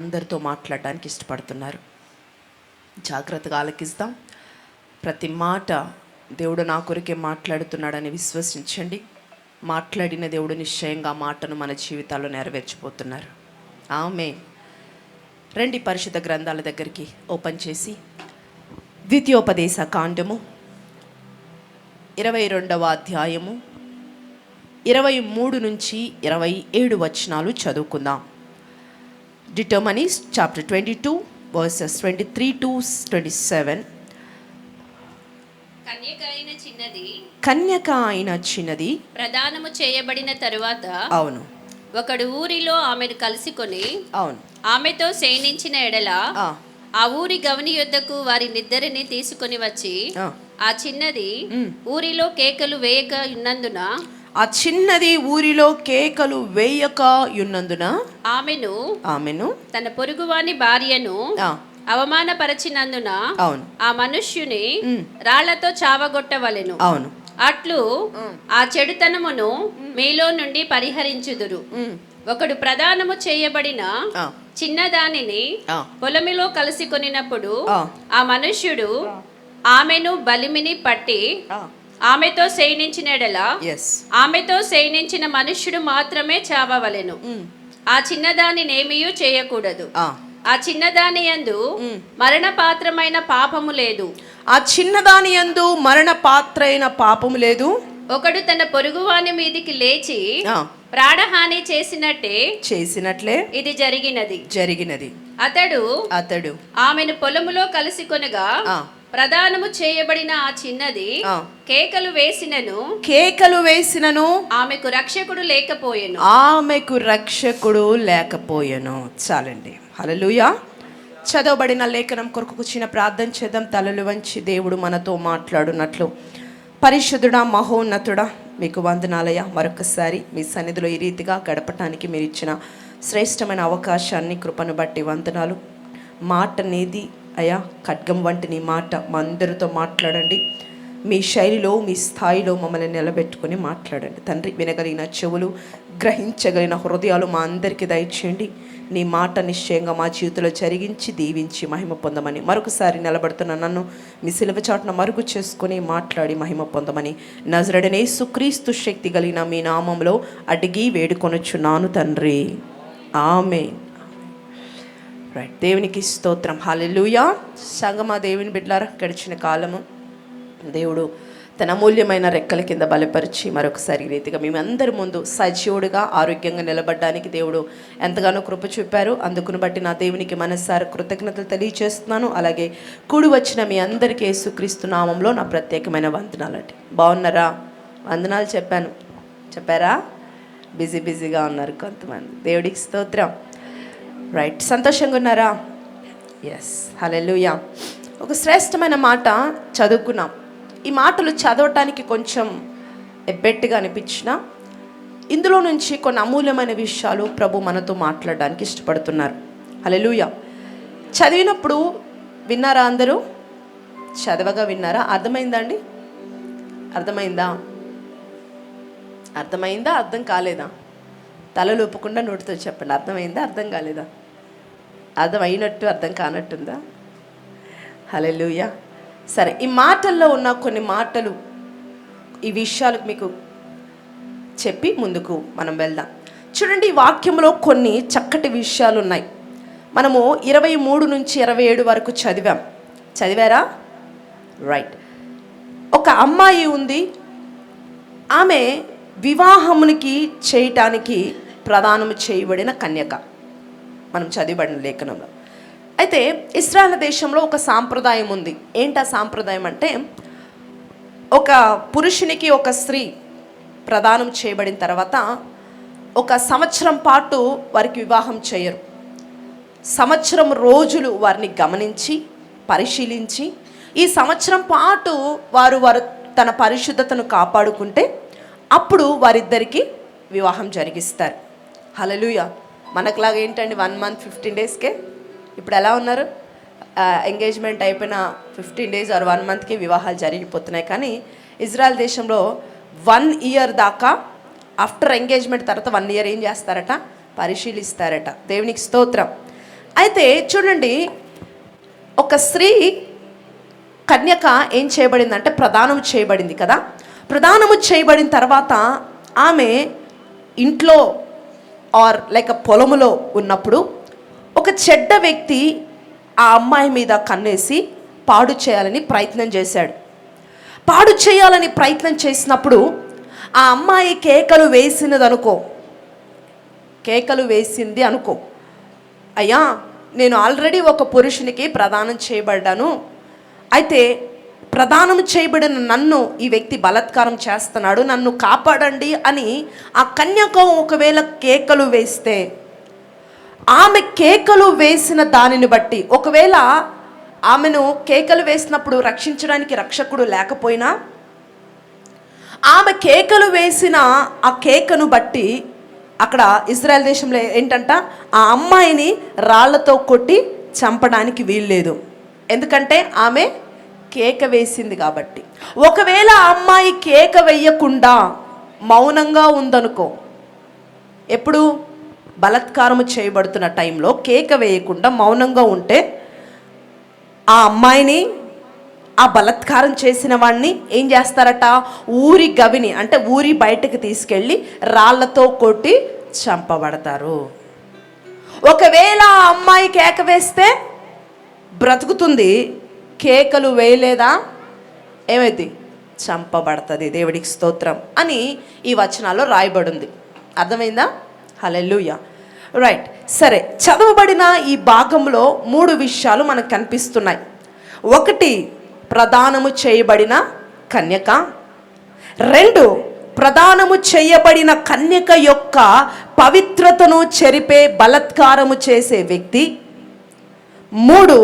అందరితో మాట్లాడడానికి ఇష్టపడుతున్నారు. జాగ్రత్తగా ఆలకిస్తాం. ప్రతి మాట దేవుడు నా కొరకే మాట్లాడుతున్నాడని విశ్వసించండి. మాట్లాడిన దేవుడు నిశ్చయంగా మాటను మన జీవితాల్లో నెరవేర్చిపోతున్నారు. ఆమేన్. రండి పరిశుద్ధ గ్రంథాల దగ్గరికి ఓపెన్ చేసి ద్వితీయోపదేశ కాండము 22వ అధ్యాయము 23 నుంచి 27 వచనాలు చదువుకుందాం. Deuteronomy chapter 22 verses 23 to 27. కన్యక అయిన చిన్నది ప్రదానము చేయబడిన తరువాత అవును ఒకడు ఊరిలో ఆమెను కలుసుకొని అవును ఆమెతో శయనించిన ఎడల ఆ ఊరి గవని యొద్దకు వారినిద్దరిని తీసుకొని వచ్చి ఆ చిన్నది ఊరిలో కేకలు వేయక ఉన్నందున ఆ చిన్నది ఊరిలో కేకలు వేయక ఉన్నందున ఆమెను తన పొరుగువాని భార్యను అవమానపరచినందున అవును ఆ మనుష్యుని రాళ్లతో చావగొట్టవలెను. అవును అట్లు ఆ చెడుతనమును మీలో నుండి పరిహరించుదురు. ఒకడు ప్రదానము చేయబడిన చిన్నదానిని పొలమిలో కలిసి కొనినప్పుడు ఆ మనుష్యుడు ఆమెను బలిమిని పట్టి ఆమెతో శయనించినడలా ఆమెతో శయనించిన మనుష్యుడు మాత్రమే చావవలెను. ఆ చిన్నదానినేమియూ చేయకూడదు. ఆ చిన్నదాని యందు మరణ పాత్రమైన పాపము లేదు. ఆ చిన్నదాని యందు మరణ పాత్రైన పాపము లేదు. ఒకడు తన పొరుగువాని మీదికి లేచి ప్రాణహాని చేసినట్లే ఇది జరిగినది. అతడు ఆమెను పొలములో కలిసి కొనగా ప్రదానము చేయబడిన ఆ చిన్నది కేకలు వేసినను ఆమెకు రక్షకుడు లేకపోయెను. చాలండి. హల్లెలూయా. చదవబడిన లేఖనం కొరకు చిన్న ప్రార్థన చేద్దాం. తలలు వంచి దేవుడు మనతో మాట్లాడునట్లు. పరిశుద్ధుడా, మహోన్నతుడా, మీకు వందనాలయ్యా. మరొకసారి మీ సన్నిధిలో ఈ రీతిగా గడపటానికి మీరు ఇచ్చిన శ్రేష్టమైన అవకాశాన్ని, కృపను బట్టి వందనాలు. మాట నేది అయ్యా, ఖడ్గం వంటి నీ మాట మా అందరితో మాట్లాడండి. మీ శైలిలో, మీ స్థాయిలో మమ్మల్ని నిలబెట్టుకొని మాట్లాడండి తండ్రి. వినగలిగిన చెవులు, గ్రహించగలిగిన హృదయాలు మా అందరికీ దయచేయండి. నీ మాట నిశ్చయంగా మా జీవితంలో జరిగించి దీవించి మహిమ పొందమని, మరొకసారి నిలబడుతున్న నన్ను మీ సిలువ చాటున మరుగు చేసుకొని మాట్లాడి మహిమ పొందమని నజరేయుడైన యేసుక్రీస్తు శక్తి కలిగిన మీ నామంలో అడిగి వేడుకొనుచున్నాను తండ్రి. ఆమేన్. రైట్. దేవునికి స్తోత్రం. హల్లెలూయా. సంగమా దేవుని బిడ్డలారా, గడిచిన కాలము దేవుడు తన అమూల్యమైన రెక్కల కింద బలపరిచి మరొకసారి రీతిగా మేమందరి ముందు సజీవుడిగా ఆరోగ్యంగా నిలబడడానికి దేవుడు ఎంతగానో కృప చూపారు. అందుకుని బట్టి నా దేవునికి మనసారా కృతజ్ఞతలు తెలియజేస్తున్నాను. అలాగే కూడి వచ్చిన మీ అందరికీ యేసుక్రీస్తు నామంలో నా ప్రత్యేకమైన వందనాలండి. బాగున్నారా? వందనాలు చెప్పారా? బిజీగా ఉన్నారు కొంతమంది. దేవుడికి స్తోత్రం. రైట్. సంతోషంగా ఉన్నారా? ఎస్. హల్లెలూయా. ఒక శ్రేష్టమైన మాట చదువుకున్నాం. ఈ మాటలు చదవటానికి కొంచెం ఎబ్బెట్టుగా అనిపించిన ఇందులో నుంచి కొన్ని అమూల్యమైన విషయాలు ప్రభు మనతో మాట్లాడడానికి ఇష్టపడుతున్నారు. హల్లెలూయా. చదివినప్పుడు విన్నారా? అందరూ చదవగా విన్నారా? అర్థమైందండి? అర్థమైందా? అర్థం కాలేదా? తలలు ఒప్పుకుండా నోటితో చెప్పండి. అర్థమైందా? అర్థం కాలేదా? అర్థం అయినట్టు అర్థం కానట్టుందా? హల్లెలూయా. సరే, ఈ మాటల్లో ఉన్న కొన్ని మాటలు, ఈ విషయాలు మీకు చెప్పి ముందుకు మనం వెళ్దాం. చూడండి, ఈ వాక్యంలో కొన్ని చక్కటి విషయాలు ఉన్నాయి. మనము 23 నుంచి 27 వరకు చదివారా? రైట్. ఒక అమ్మాయి ఉంది. ఆమె వివాహమునికి చేయటానికి ప్రదానము చేయబడిన కన్యక. మనం చదివబడిన లేఖనంలో అయితే ఇశ్రాయేలు దేశంలో ఒక సాంప్రదాయం ఉంది. ఏంటా సాంప్రదాయం అంటే, ఒక పురుషునికి ఒక స్త్రీ ప్రదానం చేయబడిన తర్వాత 1 సంవత్సరం పాటు వారికి వివాహం చేయరు. సంవత్సరం రోజులు వారిని గమనించి పరిశీలించి ఈ సంవత్సరం పాటు వారు తన పరిశుద్ధతను కాపాడుకుంటే అప్పుడు వారిద్దరికి వివాహం జరిగిస్తారు. హల్లెలూయా. మనకులాగా ఏంటండి 1 month 15 daysకే ఇప్పుడు ఎలా ఉన్నారు? ఎంగేజ్మెంట్ అయిపోయిన 15 days ఆర్ 1 monthకి వివాహాలు జరిగిపోతున్నాయి. కానీ ఇజ్రాయెల్ దేశంలో 1 year దాకా, ఆఫ్టర్ ఎంగేజ్మెంట్ తర్వాత 1 year ఏం చేస్తారట? పరిశీలిస్తారట. దేవునికి స్తోత్రం. అయితే చూడండి, ఒక స్త్రీ కన్యక ఏం చేయబడిందంటే ప్రదానం చేయబడింది కదా. ప్రదానము చేయబడిన తర్వాత ఆమె ఇంట్లో ఆర్ లైక్ పొలములో ఉన్నప్పుడు ఒక చెడ్డ వ్యక్తి ఆ అమ్మాయి మీద కన్నేసి పాడు చేయాలని ప్రయత్నం చేశాడు. పాడు చేయాలని ప్రయత్నం చేసినప్పుడు ఆ అమ్మాయి కేకలు వేసింది అనుకో, అయ్యా నేను ఆల్రెడీ ఒక పురుషునికి ప్రదానం చేయబడ్డాను, అయితే ప్రదానం చేయబడిన నన్ను ఈ వ్యక్తి బలాత్కారం చేస్తున్నాడు, నన్ను కాపాడండి అని ఆ కన్యక ఒకవేళ కేకలు వేస్తే, ఆమె కేకలు వేసిన దానిని బట్టి, ఒకవేళ ఆమెను కేకలు వేసినప్పుడు రక్షించడానికి రక్షకుడు లేకపోయినా, ఆమె కేకలు వేసిన ఆ కేకను బట్టి అక్కడ ఇజ్రాయెల్ దేశంలో ఏంటంట, ఆ అమ్మాయిని రాళ్లతో కొట్టి చంపడానికి వీల్లేదు, ఎందుకంటే ఆమె కేక వేసింది కాబట్టి. ఒకవేళ ఆ అమ్మాయి కేక వేయకుండా మౌనంగా ఉందనుకో, ఎప్పుడు బలాత్కారము చేయబడుతున్న టైంలో కేక వేయకుండా మౌనంగా ఉంటే ఆ అమ్మాయిని, ఆ బలాత్కారం చేసిన వాడిని ఏం చేస్తారట, ఊరి గవిని అంటే ఊరి బయటకు తీసుకెళ్ళి రాళ్లతో కొట్టి చంపబడతారు. ఒకవేళ ఆ అమ్మాయి కేక వేస్తే బ్రతుకుతుంది, కేకలు వేయలేదా ఏమైంది, చంపబడుతుంది. దేవుడికి స్తోత్రం అని ఈ వచనాల్లో రాయబడింది. అర్థమైందా? హల్లెలూయా. రైట్, సరే. చదవబడిన ఈ భాగంలో 3 విషయాలు మనకు కనిపిస్తున్నాయి. ఒకటి, ప్రదానము చేయబడిన కన్యక. 2, ప్రదానము చేయబడిన కన్యక యొక్క పవిత్రతను చెరిపే బలాత్కారము చేసే వ్యక్తి. 3,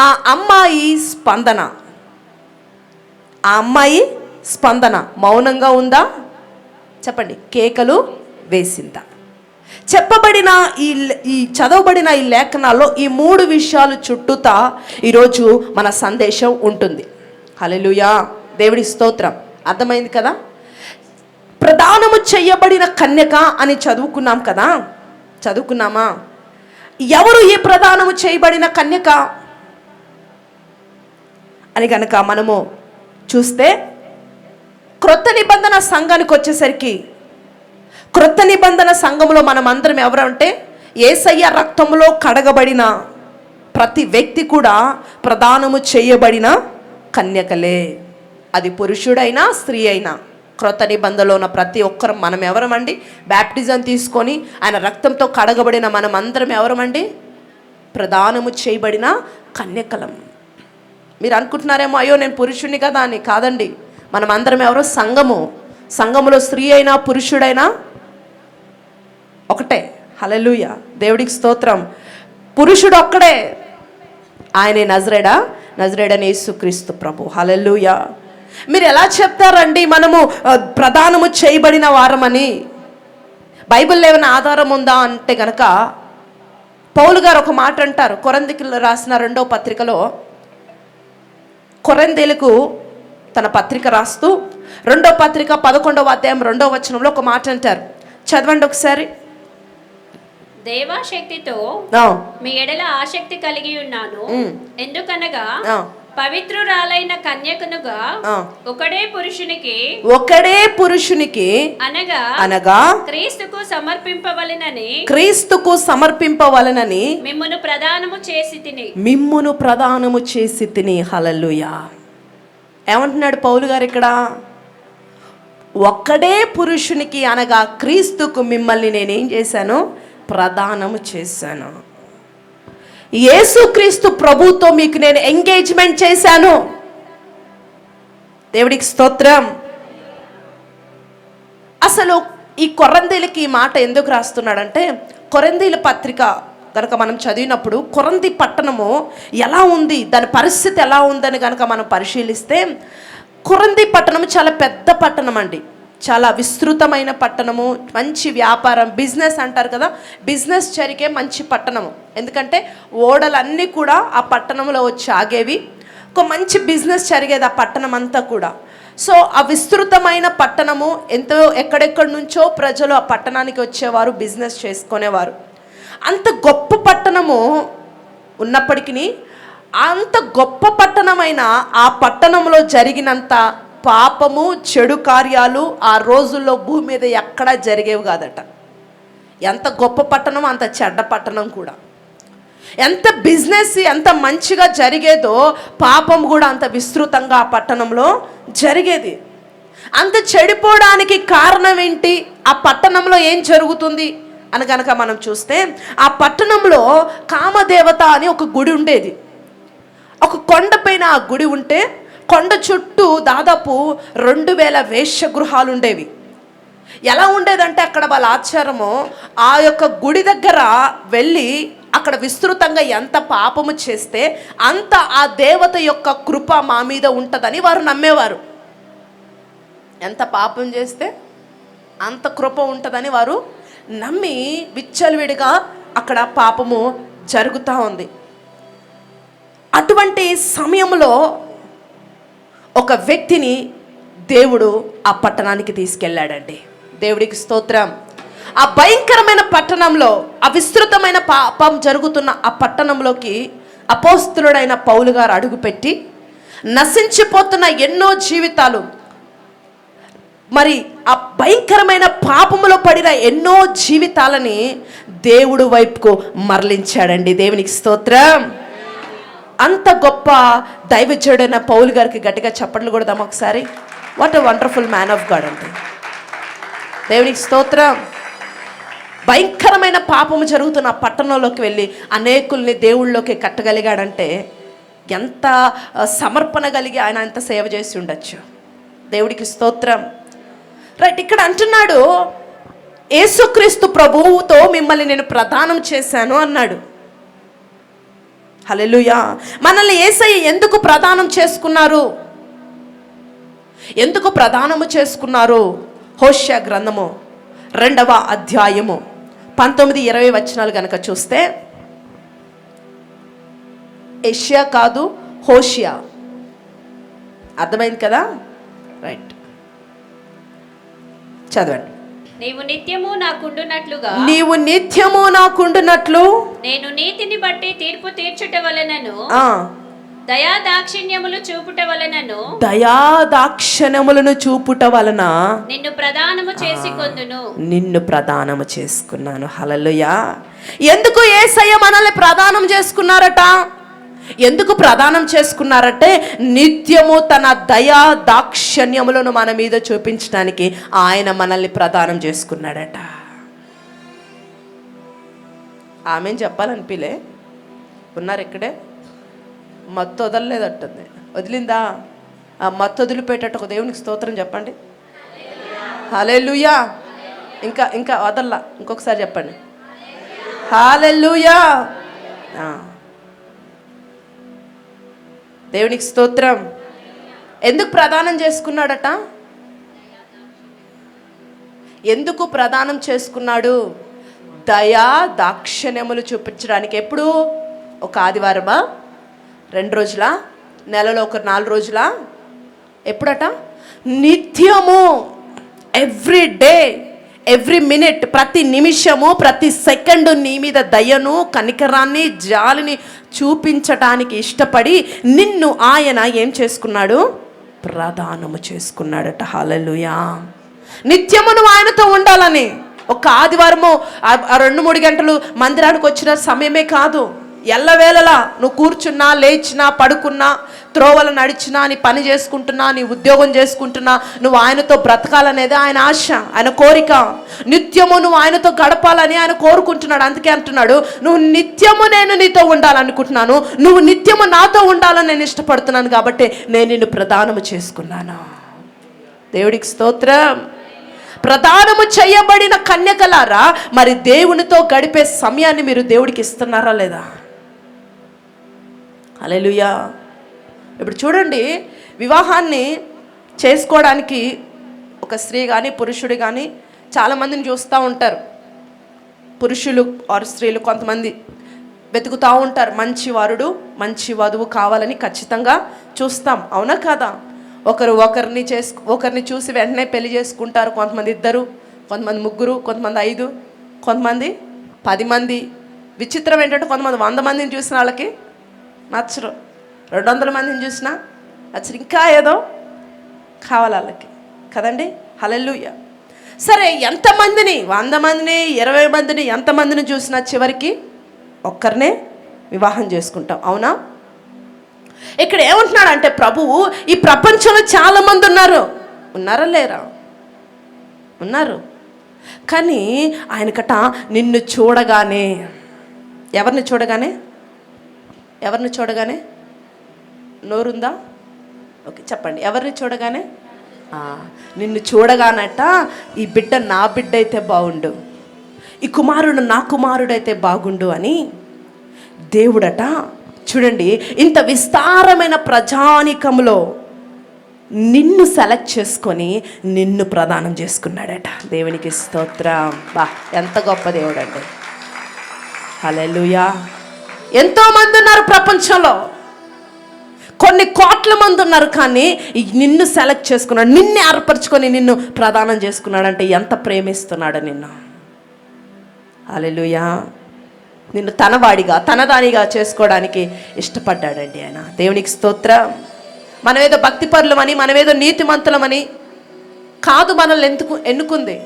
ఆ అమ్మాయి స్పందన. ఆ అమ్మాయి స్పందన మౌనంగా ఉందా? చెప్పండి. కేకలు వేసిందా? చెప్పబడిన ఈ చదవబడిన ఈ లేఖనాల్లో ఈ 3 విషయాలు చుట్టూతా ఈరోజు మన సందేశం ఉంటుంది. హల్లెలూయా, దేవుడి స్తోత్రం. అర్థమైంది కదా? ప్రదానము చేయబడిన కన్యక అని చదువుకున్నాం కదా, చదువుకున్నామా? ఎవరు ఈ ప్రదానము చేయబడిన కన్యక అని కనుక మనము చూస్తే, క్రొత్త నిబంధన సంఘానికి వచ్చేసరికి, క్రొత్త నిబంధన సంఘంలో మనం అందరం ఎవరంటే యేసయ్య రక్తంలో కడగబడిన ప్రతి వ్యక్తి కూడా ప్రదానము చేయబడిన కన్యకలే. అది పురుషుడైనా స్త్రీ అయినా, క్రొత్త నిబంధనలో ఉన్న ప్రతి ఒక్కరం మనం ఎవరమండి? బ్యాప్టిజం తీసుకొని ఆయన రక్తంతో కడగబడిన మనం అందరం ఎవరమండి? ప్రదానము చేయబడిన కన్యకలం. మీరు అనుకుంటున్నారేమో, అయ్యో నేను పురుషుణ్ణి కదా అని. కాదండి, మనం అందరం ఎవరో సంఘము. సంఘములో స్త్రీ అయినా పురుషుడైనా ఒకటే. హల్లెలూయా, దేవుడికి స్తోత్రం. పురుషుడు ఒక్కడే, ఆయనే నజరేయుడైన యేసుక్రీస్తు ప్రభు. హల్లెలూయా. మీరు ఎలా చెప్తారండి మనము ప్రదానము చేయబడిన వారమని? బైబిల్లో ఏమైనా ఆధారం ఉందా అంటే కనుక, పౌలు గారు ఒక మాట అంటారు. కొరింథీయులకు రాసిన 2వ పత్రికలో, కొరింథీయులకు తన పత్రిక రాస్తూ 2వ పత్రిక 11వ అధ్యాయం 2వ వచనంలో ఒక మాట అంటారు. చదవండి ఒకసారి. దేవాశక్తితో మీ ఎడల ఆసక్తి కలిగి ఉన్నాను, ఎందుకనగా పవిత్రురాలైన కన్యకనుగా ఒకడే పురుషునికి అనగా క్రీస్తుకు సమర్పింపవలెనని మిమ్మును ప్రదానము చేసి తిని. హల్లెలూయా. ఏమంటున్నాడు పౌలు గారు ఇక్కడ? ఒక్కడే పురుషునికి అనగా క్రీస్తుకు మిమ్మల్ని నేనేం చేశాను? ప్రదానము చేశాను. యేసుక్రీస్తు ప్రభుతో మీకు నేను ఎంగేజ్మెంట్ చేశాను. దేవుడికి స్తోత్రం. అసలు ఈ కొరింథీయులకి ఈ మాట ఎందుకు రాస్తున్నాడంటే, కొరింథీయుల పత్రిక కనుక మనం చదివినప్పుడు కొరింథీ పట్టణము ఎలా ఉంది, దాని పరిస్థితి ఎలా ఉందని కనుక మనం పరిశీలిస్తే, కొరింథీ పట్టణము చాలా పెద్ద పట్టణం అండి. చాలా విస్తృతమైన పట్టణము, మంచి వ్యాపారం, బిజినెస్ అంటారు కదా, బిజినెస్ జరిగే మంచి పట్టణము. ఎందుకంటే ఓడలన్నీ కూడా ఆ పట్టణంలో వచ్చి ఆగేవి. ఒక మంచి బిజినెస్ జరిగేది ఆ పట్టణం అంతా కూడా. సో ఆ విస్తృతమైన పట్టణము, ఎంతో ఎక్కడెక్కడి నుంచో ప్రజలు ఆ పట్టణానికి వచ్చేవారు, బిజినెస్ చేసుకునేవారు. అంత గొప్ప పట్టణము ఉన్నప్పటికీ, అంత గొప్ప పట్టణమైన ఆ పట్టణంలో జరిగినంత పాపము, చెడు కార్యాలు ఆ రోజుల్లో భూమి మీద ఎక్కడా జరిగేవి కాదట. ఎంత గొప్ప పట్టణం అంత చెడ్డ పట్టణం కూడా. ఎంత బిజినెస్ ఎంత మంచిగా జరిగేదో పాపం కూడా అంత విస్తృతంగా ఆ పట్టణంలో జరిగేది. అంత చెడిపోవడానికి కారణం ఏంటి? ఆ పట్టణంలో ఏం జరుగుతుంది అని కనుక మనం చూస్తే, ఆ పట్టణంలో కామదేవత అని ఒక గుడి ఉండేది. ఒక కొండపైన ఆ గుడి ఉంటే, కొండ చుట్టూ దాదాపు 2000 వేశ్యగృహాలు ఉండేవి. ఎలా ఉండేదంటే అక్కడ వాళ్ళ ఆచారము, ఆ యొక్క గుడి దగ్గర వెళ్ళి అక్కడ విస్తృతంగా ఎంత పాపము చేస్తే అంత ఆ దేవత యొక్క కృప మా మీద ఉంటుందని వారు నమ్మేవారు. ఎంత పాపం చేస్తే అంత కృప ఉంటుందని వారు నమ్మి విచ్చలవిడిగా అక్కడ పాపము జరుగుతూ ఉంది. అటువంటి సమయంలో ఒక వ్యక్తిని దేవుడు ఆ పట్టణానికి తీసుకెళ్ళాడండి. దేవుడికి స్తోత్రం. ఆ భయంకరమైన పట్టణంలో, ఆ విస్తృతమైన పాపం జరుగుతున్న ఆ పట్టణంలోకి అపోస్తలుడైన పౌలు గారు అడుగుపెట్టి, నశించిపోతున్న ఎన్నో జీవితాలు, మరి ఆ భయంకరమైన పాపములో పడిన ఎన్నో జీవితాలని దేవుడు వైపుకు మరలించాడండి. దేవునికి స్తోత్రం. అంత గొప్ప దైవజనుడైన పౌలు గారికి గట్టిగా చప్పట్లు కొడదాం ఒకసారి. What a wonderful man of God అండి. దేవునికి స్తోత్రం. భయంకరమైన పాపము జరుగుతున్న పట్టణంలోకి వెళ్ళి అనేకుల్ని దేవుళ్ళలోకి కట్టగలిగాడంటే ఎంత సమర్పణ కలిగి ఆయన అంత సేవ చేసి ఉండొచ్చు. దేవుడికి స్తోత్రం. రైట్, ఇక్కడ అంటున్నాడు, యేసుక్రీస్తు ప్రభువుతో మిమ్మల్ని నేను ప్రదానం చేశాను అన్నాడు. హల్లెలూయా. మనల్ని యేసయ్య ఎందుకు ప్రదానం చేసుకున్నారు? ఎందుకు ప్రదానము చేసుకున్నారు? హోషేయ గ్రంథము 2వ అధ్యాయము 19-20 వచనాలు కనుక చూస్తే, యెషయా కాదు, హోషేయ. అర్థమైంది కదా? రైట్, చదవండి. నీవు నిత్యము నాకుండునట్లు నేను నీతిని బట్టి తీర్పు తీర్చుట వలనను దయాదాక్షిణ్యములు చూపుట వలన నిన్ను ప్రదానము చేసుకున్నాను. హల్లెలూయా. ఎందుకు యేసయ్య మనల్ని ప్రదానం చేసుకున్నారట? ఎందుకు ప్రదానం చేసుకున్నారంటే, నిత్యము తన దయా దాక్షణ్యములను మన మీద చూపించడానికి ఆయన మనల్ని ప్రదానం చేసుకున్నాడట. ఆమె చెప్పాలనిపిలే ఉన్నారు ఇక్కడే. మత్తు వదలలేదట్టుంది. వదిలిందా? ఆ మత్తు వదిలిపెట్టేట ఒక దేవునికి స్తోత్రం చెప్పండి. హల్లెలూయా. ఇంకా వదల్లా. ఇంకొకసారి చెప్పండి. హల్లెలూయా. దేవునికి స్తోత్రం. ఎందుకు ప్రదానం చేసుకున్నాడట? ఎందుకు ప్రదానం చేసుకున్నాడు? దయా దాక్షిణ్యములు చూపించడానికి. ఎప్పుడు? ఒక ఆదివారమా, 2 రోజులా, నెలలో ఒక 4 రోజులా? ఎప్పుడట? నిత్యము, ఎవ్రీ డే, ఎవ్రీ మినిట్, ప్రతి నిమిషము, ప్రతి సెకండు నీ మీద దయను, కనికరాన్ని, జాలిని చూపించటానికి ఇష్టపడి నిన్ను ఆయన ఏం చేసుకున్నాడు? ప్రదానము చేసుకున్నాడట. హల్లెలూయా. నిత్యము నువ్వు ఆయనతో ఉండాలని. ఒక ఆదివారము 2-3 గంటలు మందిరానికి వచ్చిన సమయమే కాదు. ఎల్లవేళలా నువ్వు కూర్చున్నా, లేచినా, పడుకున్నా, త్రోవలు నడిచినా, నీ పని చేసుకుంటున్నా, నీ ఉద్యోగం చేసుకుంటున్నా, నువ్వు ఆయనతో బ్రతకాలనేది ఆయన ఆశ, ఆయన కోరిక. నిత్యము నువ్వు ఆయనతో గడపాలని ఆయన కోరుకుంటున్నాడు. అందుకే అంటున్నాడు, నువ్వు నిత్యము నేను నీతో ఉండాలనుకుంటున్నాను, నువ్వు నిత్యము నాతో ఉండాలని నేను ఇష్టపడుతున్నాను, కాబట్టి నేను నిన్ను ప్రదానము చేసుకున్నాను. దేవుడికి స్తోత్రం. ప్రదానము చేయబడిన కన్యకలారా, మరి దేవునితో గడిపే సమయాన్ని మీరు దేవుడికి ఇస్తున్నారా లేదా? హల్లెలూయా. ఇప్పుడు చూడండి, వివాహాన్ని చేసుకోవడానికి ఒక స్త్రీ కానీ పురుషుడు కానీ చాలామందిని చూస్తూ ఉంటారు. పురుషులు ఆర్ స్త్రీలు కొంతమంది వెతుకుతూ ఉంటారు. మంచి వరుడు, మంచి వధువు కావాలని ఖచ్చితంగా చూస్తాం. అవునా కాదా? ఒకరిని చూసి వెంటనే పెళ్లి చేసుకుంటారు. కొంతమంది 2, కొంతమంది 3, కొంతమంది 5, కొంతమంది 10 మంది, విచిత్రం ఏంటంటే కొంతమంది 100 మందిని చూసిన వాళ్ళకి నచ్చరు, 200 మందిని చూసినా నచ్చరు, ఇంకా ఏదో కావాలి వాళ్ళకి కదండి. హల్లెలూయా. సరే, ఎంతమందిని 100 మందిని 20 మందిని ఎంతమందిని చూసినా చివరికి ఒక్కరినే వివాహం చేసుకుంటాం, అవునా? ఇక్కడ ఏమంటున్నాడంటే ప్రభువు, ఈ ప్రపంచంలో చాలామంది ఉన్నారు, ఉన్నారా లేరా? ఉన్నారు. కానీ ఆయనకట నిన్ను చూడగానే, ఎవరిని చూడగానే? ఎవరిని చూడగానే? నోరుందా? ఓకే, చెప్పండి. ఎవరిని చూడగానే? నిన్ను చూడగానట ఈ బిడ్డ నా బిడ్డ అయితే బాగుండు, ఈ కుమారుడు నా కుమారుడైతే బాగుండు అని దేవుడట, చూడండి, ఇంత విస్తారమైన ప్రజానికంలో నిన్ను సెలెక్ట్ చేసుకొని నిన్ను ప్రదానం చేసుకున్నాడట. దేవునికి స్తోత్రం. బా, ఎంత గొప్ప దేవుడు అండి. హల్లెలూయా. ఎంతోమంది ఉన్నారు ప్రపంచంలో, కొన్ని కోట్ల మంది ఉన్నారు, కానీ నిన్ను సెలెక్ట్ చేసుకున్నాడు, నిన్ను ఏర్పరచుకొని నిన్ను ప్రదానం చేసుకున్నాడంటే ఎంత ప్రేమిస్తున్నాడు నిన్ను. హల్లెలూయా. నిన్ను తనవాడిగా తనదానిగా చేసుకోవడానికి ఇష్టపడ్డాడండి ఆయన. దేవునికి స్తోత్రం. మనమేదో భక్తిపరులమని, మనమేదో నీతిమంతులమని కాదు మనల్ని ఎన్నుకుంది.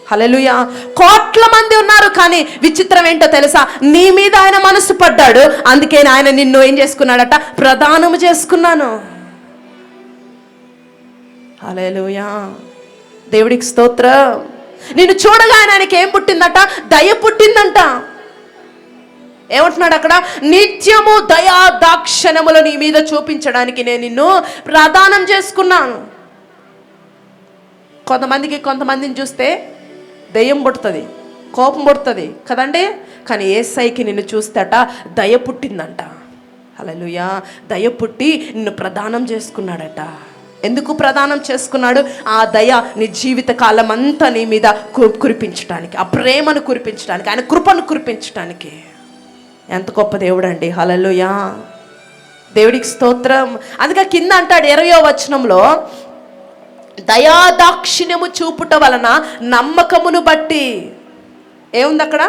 హల్లెలూయా. కోట్ల మంది ఉన్నారు, కానీ విచిత్రం ఏంటో తెలుసా? నీ మీద ఆయన మనసు పడ్డాడు, అందుకే ఆయన నిన్ను ఏం చేసుకున్నాడట? ప్రదానము చేసుకున్నాను. హల్లెలూయా. దేవుడికి స్తోత్రం. నిన్ను చూడగా ఆయనకి ఏం పుట్టిందట? దయ పుట్టిందంట. ఏమంటున్నాడు అక్కడ? నిత్యము దయా దాక్షణములు నీ మీద చూపించడానికి నేను నిన్ను ప్రదానం చేసుకున్నాను. కొంతమందిని చూస్తే దయ్యం పుడుతుంది, కోపం పుడుతుంది కదండి, కానీ యేసయ్యకి నిన్ను చూస్తేట దయ పుట్టిందంట. హల్లెలూయా. దయ పుట్టి నిన్ను ప్రదానం చేసుకున్నాడట. ఎందుకు ప్రదానం చేసుకున్నాడు? ఆ దయ నీ జీవిత కాలం అంతా నీ మీద కురిపించడానికి, ఆ ప్రేమను కురిపించడానికి, ఆయన కృపను కురిపించడానికి. ఎంత గొప్ప దేవుడు అండి. హల్లెలూయా. దేవుడికి స్తోత్రం. అందుకే కింద అంటాడు 20వ వచనంలో, దయాదాక్షిణ్యము చూపుట వలన నమ్మకమును బట్టి. ఏముంది అక్కడ?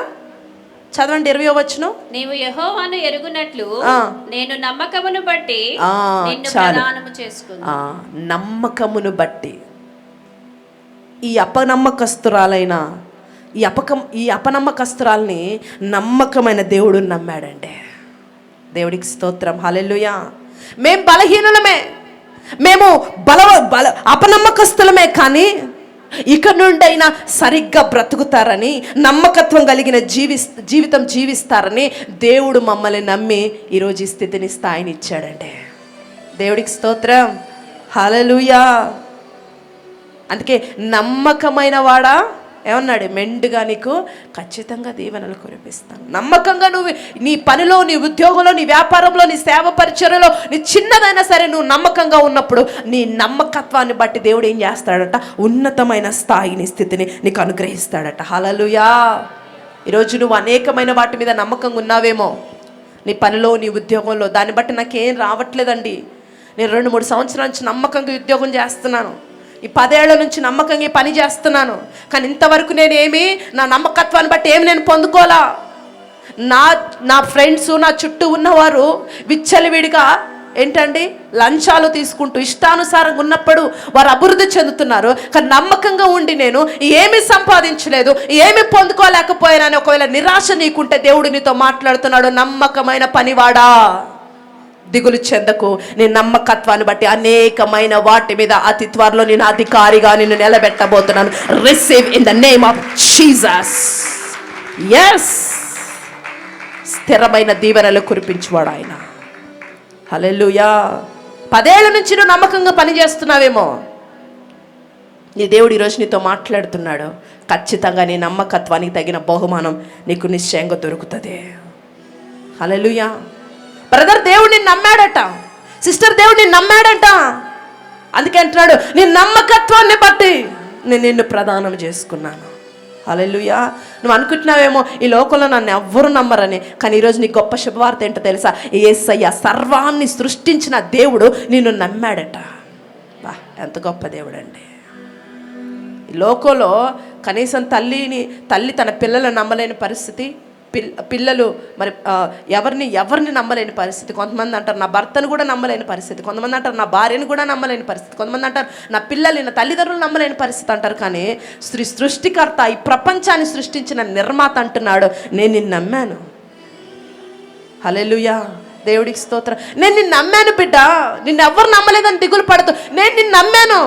చదవండి 20వ వచనం. నీవు యెహోవాను ఎరుగునట్లు నేను నమ్మకమును బట్టి నిన్ను ప్రదానము చేసుకున్నా. నమ్మకమును బట్టి. ఈ అపనమ్మకస్తురాలైన ఈ అపనమ్మకస్తురాల్ని నమ్మకమైన దేవుడు నమ్మాడండి. దేవుడికి స్తోత్రం. హల్లెలూయా. మేము బలహీనులమే, మేము అపనమ్మకస్తులమే, కానీ ఇక నుండైనా సరిగ్గా బ్రతుకుతారని, నమ్మకత్వం కలిగిన జీవితం జీవిస్తారని దేవుడు మమ్మల్ని నమ్మి ఈరోజు ఈ స్థితిని, స్థాయిని ఇచ్చాడండి. దేవుడికి స్తోత్రం. హల్లెలూయా. అందుకే నమ్మకమైన వాడా ఏమన్నాడు? మెండుగా నీకు ఖచ్చితంగా దీవెనలు కురిపిస్తాను. నమ్మకంగా నువ్వు నీ పనిలో, నీ ఉద్యోగంలో, నీ వ్యాపారంలో, నీ సేవ పరిచర్యలో, నీ చిన్నదైనా సరే నువ్వు నమ్మకంగా ఉన్నప్పుడు నీ నమ్మకత్వాన్ని బట్టి దేవుడు ఏం చేస్తాడట? ఉన్నతమైన స్థాయిని, స్థితిని నీకు అనుగ్రహిస్తాడట. హల్లెలూయా. ఈరోజు నువ్వు అనేకమైన వాటి మీద నమ్మకంగా ఉన్నావేమో, నీ పనిలో, నీ ఉద్యోగంలో. దాన్ని బట్టి నాకేం రావట్లేదండి, నేను 2-3 సంవత్సరాల నుంచి నమ్మకంగా ఉద్యోగం చేస్తున్నాను, ఈ 10 ఏళ్ల నుంచి నమ్మకంగా పని చేస్తున్నాను, కానీ ఇంతవరకు నేనేమి నా నమ్మకత్వాన్ని బట్టి ఏమి నేను పొందుకోలా. నా ఫ్రెండ్స్, నా చుట్టూ ఉన్నవారు విచ్చలవిడిగా ఏంటండి లంచాలు తీసుకుంటూ ఇష్టానుసారంగా ఉన్నప్పుడు వారు అభివృద్ధి చెందుతున్నారు, కానీ నమ్మకంగా ఉండి నేను ఏమీ సంపాదించలేదు, ఏమీ పొందుకోలేకపోయానని ఒకవేళ నిరాశ నీకుంటే దేవుడు నీతో మాట్లాడుతున్నాడు. నమ్మకమైన పనివాడా, దిగులు చెందకు, నేను నమ్మకత్వాన్ని బట్టి అనేకమైన వాటి మీద అతి త్వరలో నేను అధికారిగా నిన్ను నిలబెట్టబోతున్నాను. Receive in the name of Jesus. Yes, స్థిరమైన దీవెనలు కురిపించువాడు ఆయన. హల్లెలూయా. 10 ఏళ్ల నుంచి నువ్వు నమ్మకంగా పనిచేస్తున్నావేమో, నీ దేవుడు ఈరోజు నీతో మాట్లాడుతున్నాడు. ఖచ్చితంగా నీ నమ్మకత్వానికి తగిన బహుమానం నీకు నిశ్చయంగా దొరుకుతుంది. హల్లెలూయా. బ్రదర్, దేవుడిని నమ్మాడట, సిస్టర్ దేవుడిని నమ్మాడట. అందుకే అంటున్నాడు, నీ నమ్మకత్వాన్ని బట్టి నేను నిన్ను ప్రదానం చేసుకున్నాను. హల్లెలూయా. నువ్వు అనుకుంటున్నావేమో ఈ లోకంలో నన్ను ఎవ్వరు నమ్మరని, కానీ ఈరోజు నీ గొప్ప శుభవార్త ఏంటో తెలుసా? యేసయ్య సర్వాన్ని సృష్టించిన దేవుడు నిన్ను నమ్మాడట. బా, ఎంత గొప్ప దేవుడు అండి. ఈ లోకంలో కనీసం తల్లి తన పిల్లలను నమ్మలేని పరిస్థితి పిల్లలు మరి ఎవరిని నమ్మలేని పరిస్థితి. కొంతమంది అంటారు నా భర్తను కూడా నమ్మలేని పరిస్థితి, కొంతమంది అంటారు నా భార్యను కూడా నమ్మలేని పరిస్థితి, కొంతమంది అంటారు నా పిల్లలు నా తల్లిదండ్రులు నమ్మలేని పరిస్థితి అంటారు. కానీ సృష్టికర్త, ఈ ప్రపంచాన్ని సృష్టించిన నిర్మాత అంటున్నాడు నేను నిన్ను నమ్మాను. హల్లెలూయా, దేవుడికి స్తోత్రం. నేను నిన్ను నమ్మాను బిడ్డ, నిన్ను ఎవరు నమ్మలేదని దిగులు పడదు. నేను నిన్ను నమ్మాను,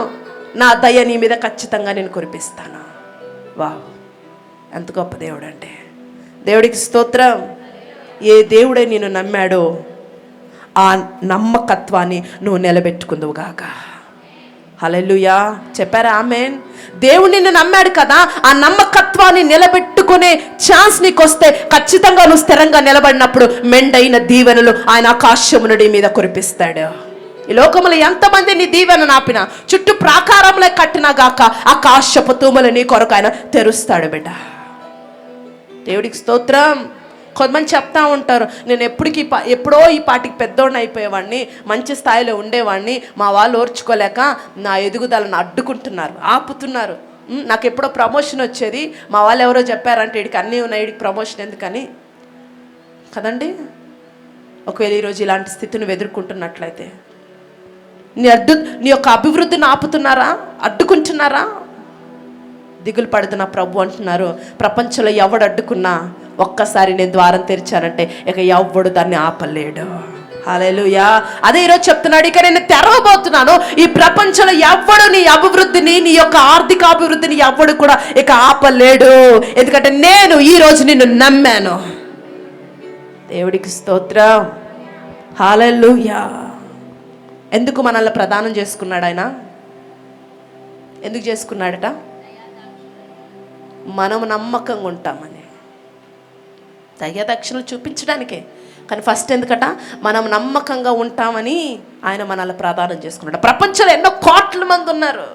నా దయ నీ మీద ఖచ్చితంగా నేను కురిపిస్తాను. వావ్, ఎంత గొప్ప దేవుడు అంటే. దేవుడికి స్తోత్రం. ఏ దేవుడే నిన్ను నమ్మాడో ఆ నమ్మకత్వాన్ని నువ్వు నిలబెట్టుకుందువుగాక. హల్లెలూయా, చెప్పారా ఆమేన్? దేవుడు నిన్ను నమ్మాడు కదా, ఆ నమ్మకత్వాన్ని నిలబెట్టుకునే ఛాన్స్ నీకు వస్తే ఖచ్చితంగా నువ్వు స్థిరంగా నిలబడినప్పుడు మెండైన దీవెనలు ఆయన ఆకాశము నుండి మీద కురిపిస్తాడు. ఈ లోకములు ఎంతమంది నీ దీవెన నాపినా, చుట్టూ ప్రాకారంలో కట్టినా గాక ఆకాశపు తూములు నీ కొరకు ఆయన తెరుస్తాడు బిడ్డ. దేవుడికి స్తోత్రం. కొంతమంది చెప్తా ఉంటారు నేను ఎప్పుడో ఈ పాటికి పెద్దోడిని అయిపోయేవాడిని, మంచి స్థాయిలో ఉండేవాడిని, మా వాళ్ళు ఓర్చుకోలేక నా ఎదుగుదలను అడ్డుకుంటున్నారు, ఆపుతున్నారు. నాకు ఎప్పుడో ప్రమోషన్ వచ్చేది, మా వాళ్ళు ఎవరో చెప్పారంటే వీడికి అన్నీ ఉన్నాయి, వీడికి ప్రమోషన్ ఎందుకని కదండి. ఒకవేళ ఈరోజు ఇలాంటి స్థితిని ఎదుర్కొంటున్నట్లయితే నీ యొక్క అభివృద్ధిని ఆపుతున్నారా, అడ్డుకుంటున్నారా? దిగులు పడుతున్న ప్రభు అంటున్నారు ప్రపంచంలో ఎవడు అడ్డుకున్నా ఒక్కసారి నేను ద్వారం తెరిచానంటే ఇక ఎవడు దాన్ని ఆపలేడు. హల్లెలూయా. అదే ఈరోజు చెప్తున్నాడు, ఇక నేను తెరవబోతున్నాను. ఈ ప్రపంచంలో ఎవడు నీ అభివృద్ధిని, నీ యొక్క ఆర్థిక అభివృద్ధిని ఎవడు కూడా ఇక ఆపలేడు. ఎందుకంటే నేను ఈరోజు నిన్ను నమ్మాను. దేవుడికి స్తోత్రం. హల్లెలూయా. ఎందుకు మనల్ని ప్రదానం చేసుకున్నాడు ఆయన? ఎందుకు చేసుకున్నాడట? మనం నమ్మకంగా ఉంటామని, దయాదక్షిణలు చూపించడానికే. కానీ ఫస్ట్ ఎందుకట? మనం నమ్మకంగా ఉంటామని ఆయన మనల్ని ప్రదానం చేసుకున్నాడు. ప్రపంచంలో ఎన్నో కోట్ల మంది ఉన్నారు,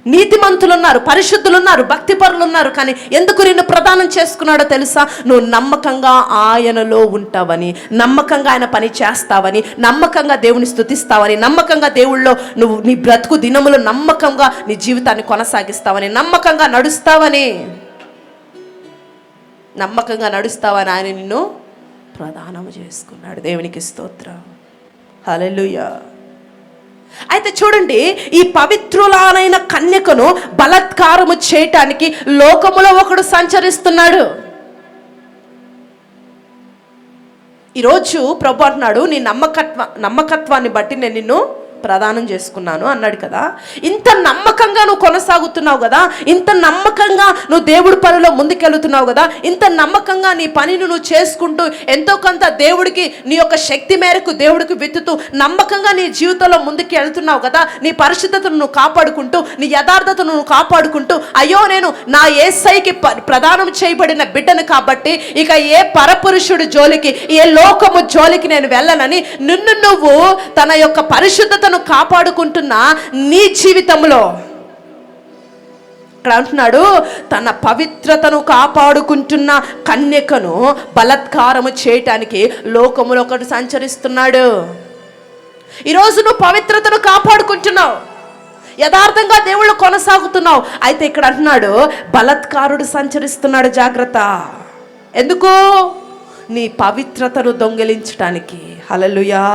నీతిమంతులు ఉన్నారు, పరిశుద్ధులు ఉన్నారు, భక్తిపరులు ఉన్నారు. కానీ ఎందుకు నిన్ను ప్రదానం చేసుకున్నాడో తెలుసా? నువ్వు నమ్మకంగా ఆయనలో ఉంటావని, నమ్మకంగా ఆయన పని చేస్తావని, నమ్మకంగా దేవుని స్తుతిస్తావని, నమ్మకంగా దేవుళ్ళో నువ్వు నీ బ్రతుకు దినములు నమ్మకంగా నీ జీవితాన్ని కొనసాగిస్తావని, నమ్మకంగా నడుస్తావని ఆయన నిన్ను ప్రదానం చేసుకున్నాడు. దేవునికి స్తోత్రం. హల్లెలూయా. అయితే చూడండి, ఈ పవిత్రులైన కన్యకను బలాత్కారము చేయటానికి లోకములో ఒకడు సంచరిస్తున్నాడు. ఈరోజు ప్రభు అంటున్నాడు నీ నమ్మకత్వాన్ని బట్టి నేను నిన్ను ప్రదానం చేసుకున్నాను అన్నాడు కదా. ఇంత నమ్మకంగా నువ్వు కొనసాగుతున్నావు కదా, ఇంత నమ్మకంగా నువ్వు దేవుడి పనిలో ముందుకెళ్తున్నావు కదా, ఇంత నమ్మకంగా నీ పనిని నువ్వు చేసుకుంటూ ఎంతో కొంత దేవుడికి నీ యొక్క శక్తి మేరకు దేవుడికి విత్తుతూ నమ్మకంగా నీ జీవితంలో ముందుకు వెళ్తున్నావు కదా. నీ పరిశుద్ధతను నువ్వు కాపాడుకుంటూ, నీ యథార్థతను నువ్వు కాపాడుకుంటూ, అయ్యో నేను నా యేసయ్యకి ప్రదానం చేయబడిన బిడ్డను కాబట్టి ఇక ఏ పరపురుషుడు జోలికి, ఏ లోకము జోలికి నేను వెళ్ళనని నిన్ను నువ్వు తన యొక్క పరిశుద్ధతను కాపాడుకుంటున్నా నీ జీవితంలో ఇక్కడ అంటున్నాడు తన పవిత్రతను కాపాడుకుంటున్న కన్యకను బలాత్కారము చేయటానికి లోకములో ఒకడు సంచరిస్తున్నాడు. ఈరోజు నువ్వు పవిత్రతను కాపాడుకుంటున్నావు, యథార్థంగా దేవుళ్ళు కొనసాగుతున్నావు. అయితే ఇక్కడ అంటున్నాడు బలాత్కారుడు సంచరిస్తున్నాడు, జాగ్రత్త. ఎందుకు? నీ పవిత్రతను దొంగిలించడానికి. హల్లెలూయా.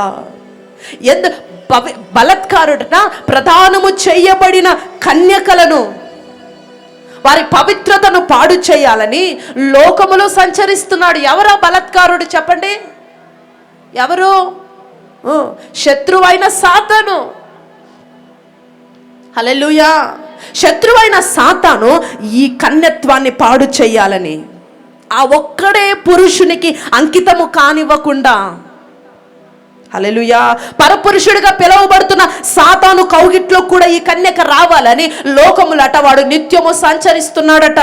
బలాత్కారుడట ప్రదానము చేయబడిన కన్యకలను, వారి పవిత్రతను పాడు చేయాలని లోకములో సంచరిస్తున్నాడు. ఎవరా బలాత్కారుడు చెప్పండి? ఎవరు? శత్రువైన సాతాను. హల్లెలూయా. శత్రువైన సాతాను ఈ కన్యత్వాన్ని పాడు చేయాలని, ఆ ఒక్కడే పురుషునికి అంకితము కానివ్వకుండా, హల్లెలూయా, పరపురుషుడిగా పిలువబడుతున్న సాతాను కౌగిట్లో కూడా ఈ కన్యక రావాలని లోకములట వాడు నిత్యము సంచరిస్తున్నాడట.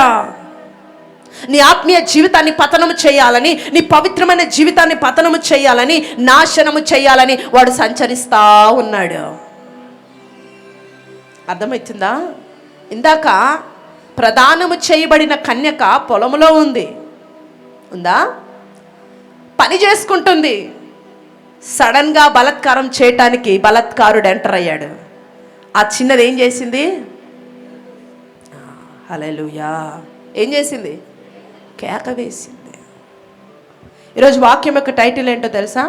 నీ ఆత్మీయ జీవితాన్ని పతనము చేయాలని, నీ పవిత్రమైన జీవితాన్ని పతనము చేయాలని, నాశనము చేయాలని వాడు సంచరిస్తా ఉన్నాడు. అర్థమవుతుందా? ఇందాక ప్రదానము చేయబడిన కన్యక పొలములో ఉందా? పని చేసుకుంటుంది. సడన్గా బలాత్కారం చేయటానికి బలాత్కారుడు ఎంటర్ అయ్యాడు. ఆ చిన్నది ఏం చేసింది? హల్లెలూయా. ఏం చేసింది? కేక వేసింది. ఈరోజు వాక్యం యొక్క టైటిల్ ఏంటో తెలుసా?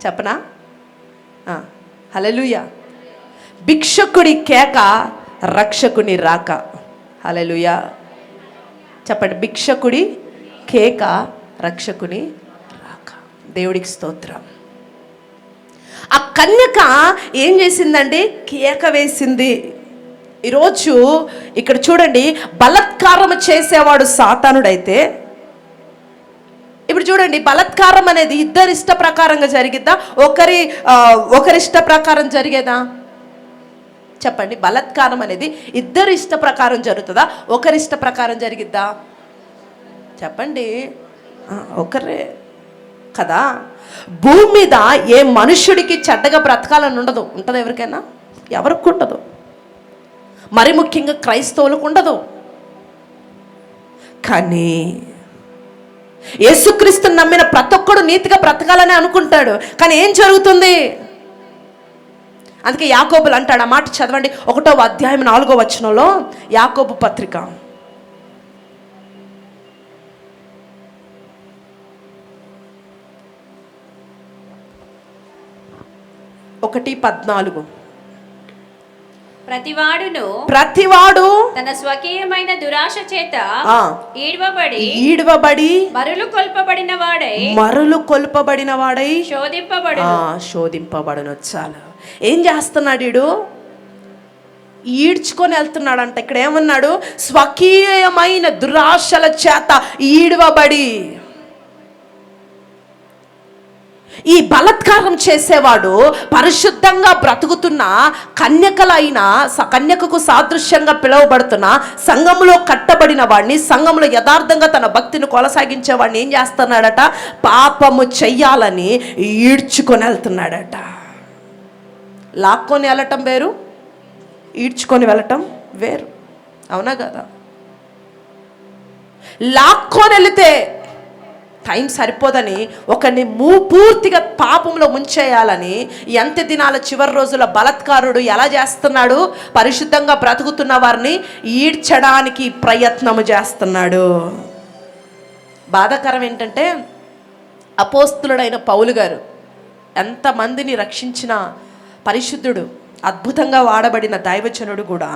చెప్పనా? హల్లెలూయా. భిక్షకుడి కేక, రక్షకుని రాక. హల్లెలూయా. చెప్పండి, భిక్షకుడి కేక, రక్షకుని రాక. దేవుడికి స్తోత్రం. ఆ కన్యక ఏం చేసిందండి? కేక వేసింది. ఈరోజు ఇక్కడ చూడండి, బలత్కారం చేసేవాడు సాతానుడైతే, ఇప్పుడు చూడండి, బలత్కారం అనేది ఇద్దరి ఇష్ట ప్రకారంగా జరిగిద్దా? ఒకరి ఇష్ట ప్రకారం జరిగేదా? చెప్పండి. బలత్కారం అనేది ఇద్దరి ఇష్ట ప్రకారం జరుగుతుందా? ఒకరి ఇష్ట ప్రకారం జరిగిద్దా? చెప్పండి. ఒకరే కదా. భూమి మీద ఏ మనుష్యుడికి చెడ్డగా బ్రతకాలని ఉండదు. ఉంటుంది ఎవరికైనా? ఎవరికి ఉండదు. మరి ముఖ్యంగా క్రైస్తవులకు ఉండదు. కానీ యేసుక్రీస్తుని నమ్మిన ప్రతి ఒక్కడు నీతిగా బ్రతకాలని అనుకుంటాడు. కానీ ఏం జరుగుతుంది? అందుకే యాకోబులు అంటాడు, ఆ మాట చదవండి, 1వ అధ్యాయం 4వ వచనంలో, యాకోబు పత్రిక 1:14. ప్రతివాడు తన స్వకీయమైన దురాశ చేత ఈడ్వబడి మరులు కొల్పబడిన వాడై శోధింపబడును. చాలు. ఏం చేస్తున్నాడు వీడు? ఈడ్చుకొని వెళ్తున్నాడంట. ఇక్కడ ఏమన్నాడు? స్వకీయమైన దురాశల చేత ఈడ్వబడి. ఈ బలత్కారం చేసేవాడు పరిశుద్ధంగా బ్రతుకుతున్న కన్యకకు సాదృశ్యంగా పిలువబడుతున్న సంఘంలో కట్టబడిన వాడిని, సంఘంలో యథార్థంగా తన భక్తిని కొనసాగించే వాడిని ఏం చేస్తున్నాడట? పాపము చెయ్యాలని ఈడ్చుకొని వెళ్తున్నాడట. లాక్కొని వెళ్ళటం వేరు, ఈడ్చుకొని వెళ్ళటం వేరు. అవునా కదా? లాక్కొని వెళితే టైం సరిపోదని ఒకరిని పూర్తిగా పాపంలో ముంచేయాలని అంత్య దినాల చివరి రోజుల బలత్కారుడు ఎలా చేస్తున్నాడు? పరిశుద్ధంగా బ్రతుకుతున్న వారిని ఈడ్చడానికి ప్రయత్నము చేస్తున్నాడు. బాధాకరం ఏంటంటే, అపోస్తులుడైన పౌలు గారు ఎంతమందిని రక్షించిన పరిశుద్ధుడు, అద్భుతంగా వాడబడిన దైవజనుడు కూడా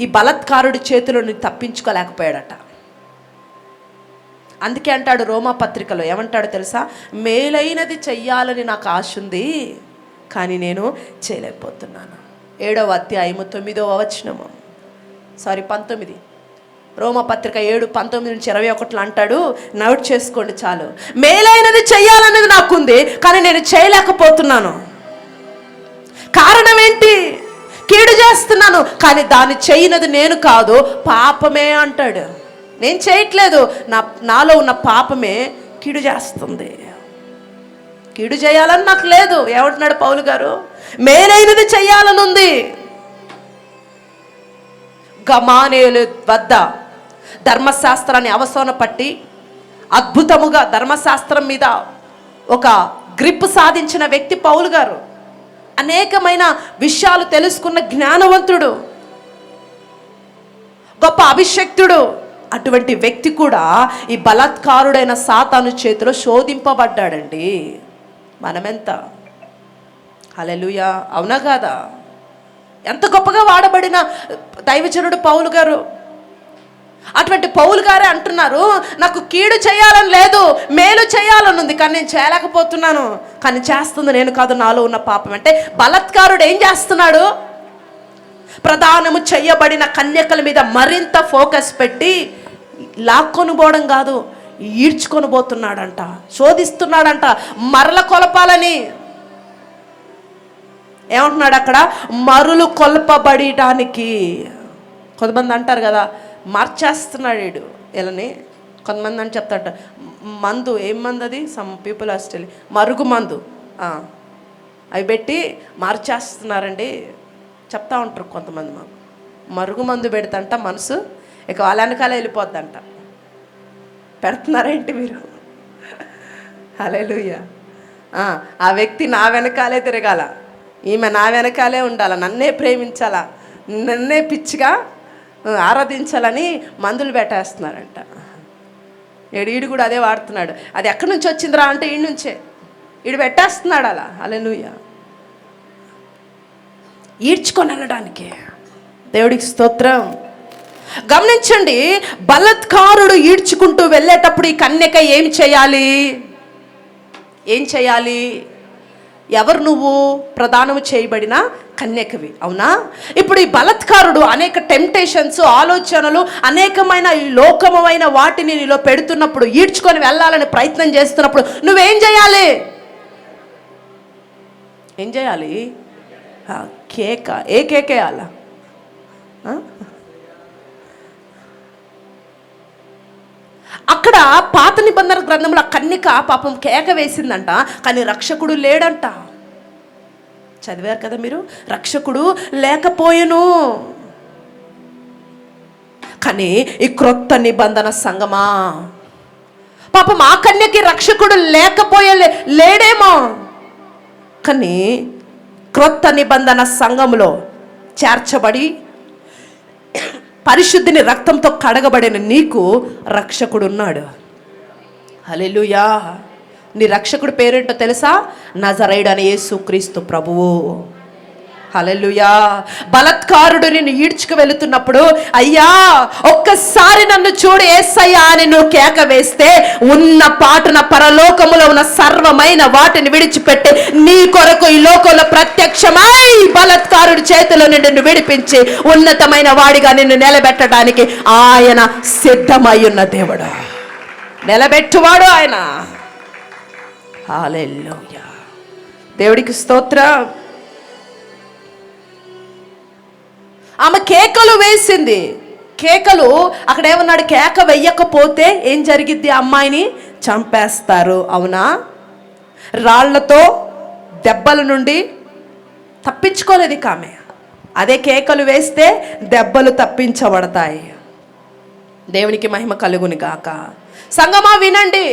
ఈ బలత్కారుడి చేతులను తప్పించుకోలేకపోయాడట. అందుకే అంటాడు రోమా పత్రికలో, ఏమంటాడు తెలుసా? మేలైనది చెయ్యాలని నాకు ఆశ ఉంది, కానీ నేను చేయలేకపోతున్నాను. 7వ అధ్యాయము 9వ వచనము, 19, రోమా పత్రిక 7:19-21 అంటాడు. నోట్ చేసుకోండి చాలు. మేలైనది చెయ్యాలనేది నాకుంది, కానీ నేను చేయలేకపోతున్నాను. కారణం ఏంటి? కీడు చేస్తున్నాను, కానీ దాన్ని చేయనది నేను కాదు, పాపమే అంటాడు. నేను చేయట్లేదు, నాలో ఉన్న పాపమే కీడు చేస్తుంది. కీడు చేయాలని నాకు లేదు. ఏమంటున్నాడు పౌలు గారు? మేలైనది చెయ్యాలని ఉంది. గమానేలు వద్ద ధర్మశాస్త్రాన్ని అవసరం పట్టి అద్భుతముగా ధర్మశాస్త్రం మీద ఒక గ్రిప్ సాధించిన వ్యక్తి పౌలు గారు. అనేకమైన విషయాలు తెలుసుకున్న జ్ఞానవంతుడు, గొప్ప అభిషక్తుడు. అటువంటి వ్యక్తి కూడా ఈ బలాత్కారుడైన సాతాను చేతిలో శోధింపబడ్డాడండి. మనమెంత? హల్లెలూయా. అవునా కాదా? ఎంత గొప్పగా వాడబడిన దైవజనుడు పౌలు గారు. అటువంటి పౌలు గారే అంటున్నారు, నాకు కీడు చేయాలని లేదు, మేలు చేయాలని ఉంది, కానీ నేను చేయలేకపోతున్నాను. కానీ చేస్తుంది నేను కాదు, నాలో ఉన్న పాపం. అంటే బలాత్కారుడు ఏం చేస్తున్నాడు? ప్రదానము చేయబడిన కన్యకల మీద మరింత ఫోకస్ పెట్టి లాక్కొని పోవడం కాదు, ఈడ్చుకొని పోతున్నాడంట, శోధిస్తున్నాడంట, మరల కొలపాలని. ఏమంటున్నాడు అక్కడ? మరులు కొల్పబడటానికి. కొంతమంది అంటారు కదా, మార్చేస్తున్నాడు వీడు వీళ్ళని. కొంతమంది అని చెప్తాట, మందు, ఏం మందు అది? సమ్ పీపుల్ ఆర్ స్టిల్ మరుగు మందు అవి పెట్టి మార్చేస్తున్నారండి చెప్తా ఉంటారు కొంతమంది. మాకు మరుగు మందు పెడతంట మనసు ఇక వాళ్ళ వెనకాల వెళ్ళిపోద్దంట. పెడుతున్నారేంటి మీరు? హల్లెలూయా. ఆ వ్యక్తి నా వెనకాలే తిరగాల, ఈమె నా వెనకాలే ఉండాల, నన్నే ప్రేమించాలా, నన్నే పిచ్చిగా ఆరాధించాలని మందులు పెట్టేస్తున్నారంట. ఈడు కూడా అదే వాడుతున్నాడు. అది ఎక్కడి నుంచి వచ్చిందిరా అంటే ఈడు నుంచే. ఈడు పెట్టేస్తున్నాడు అలా. హల్లెలూయా. ఈడ్చుకొని వెళ్ళడానికి. దేవుడికి స్తోత్రం. గమనించండి, బలత్కారుడు ఈడ్చుకుంటూ వెళ్ళేటప్పుడు ఈ కన్యక ఏం చేయాలి? ఏం చేయాలి? ఎవరు నువ్వు? ప్రదానము చేయబడిన కన్యకవి, అవునా? ఇప్పుడు ఈ బలత్కారుడు అనేక టెంప్టేషన్స్, ఆలోచనలు, అనేకమైన ఈ లోకమైన వాటిని నీలో పెడుతున్నప్పుడు, ఈడ్చుకొని వెళ్ళాలని ప్రయత్నం చేస్తున్నప్పుడు నువ్వేం చేయాలి? ఏం చేయాలి? కేక. ఏ కేకేయాలా? అక్కడ పాత నిబంధన గ్రంథంలో కన్యక పాపం కేక వేసిందంట, కానీ రక్షకుడు లేడంట. చదివారు కదా మీరు? రక్షకుడు లేకపోయెను. కానీ ఈ క్రొత్త నిబంధన సంగమా, పాపం ఆ కన్యకి రక్షకుడు లేడేమో, కానీ క్రొత్త నిబంధన సంఘంలో చేర్చబడి పరిశుద్ధిని రక్తంతో కడగబడిన నీకు రక్షకుడు ఉన్నాడు. హల్లెలూయా. నీ రక్షకుడు పేరేంటో తెలుసా? నజరేయుడైన యేసుక్రీస్తు ప్రభువు. హల్లెలూయా. బలత్కారుడు నిన్ను ఈడ్చుకు వెళుతున్నప్పుడు, అయ్యా ఒక్కసారి నన్ను చూడు యేసయ్యా అని నువ్వు కేక వేస్తే, ఉన్న పాటున పరలోకములో ఉన్న సర్వమైన వాటిని విడిచిపెట్టి నీ కొరకు ఈ లోకంలో ప్రత్యక్షమై బలత్కారుడి చేతిలో నిన్ను విడిపించి ఉన్నతమైన వాడిగా నిన్ను నిలబెట్టడానికి ఆయన సిద్ధమై ఉన్న దేవుడు, నిలబెట్టువాడు ఆయన. హల్లెలూయా. దేవుడికి స్తోత్రం. ఆమె కేకలు వేసింది. కేకలు అక్కడ ఏమన్నాడు? కేక వెయ్యకపోతే ఏం జరిగిద్ది? అమ్మాయిని చంపేస్తారు, అవునా? రాళ్లతో దెబ్బల నుండి తప్పించుకోలేదు ఇక ఆమె. అదే కేకలు వేస్తే దెబ్బలు తప్పించబడతాయి. దేవునికి మహిమ కలుగుని గాక. సంగమా వినండి,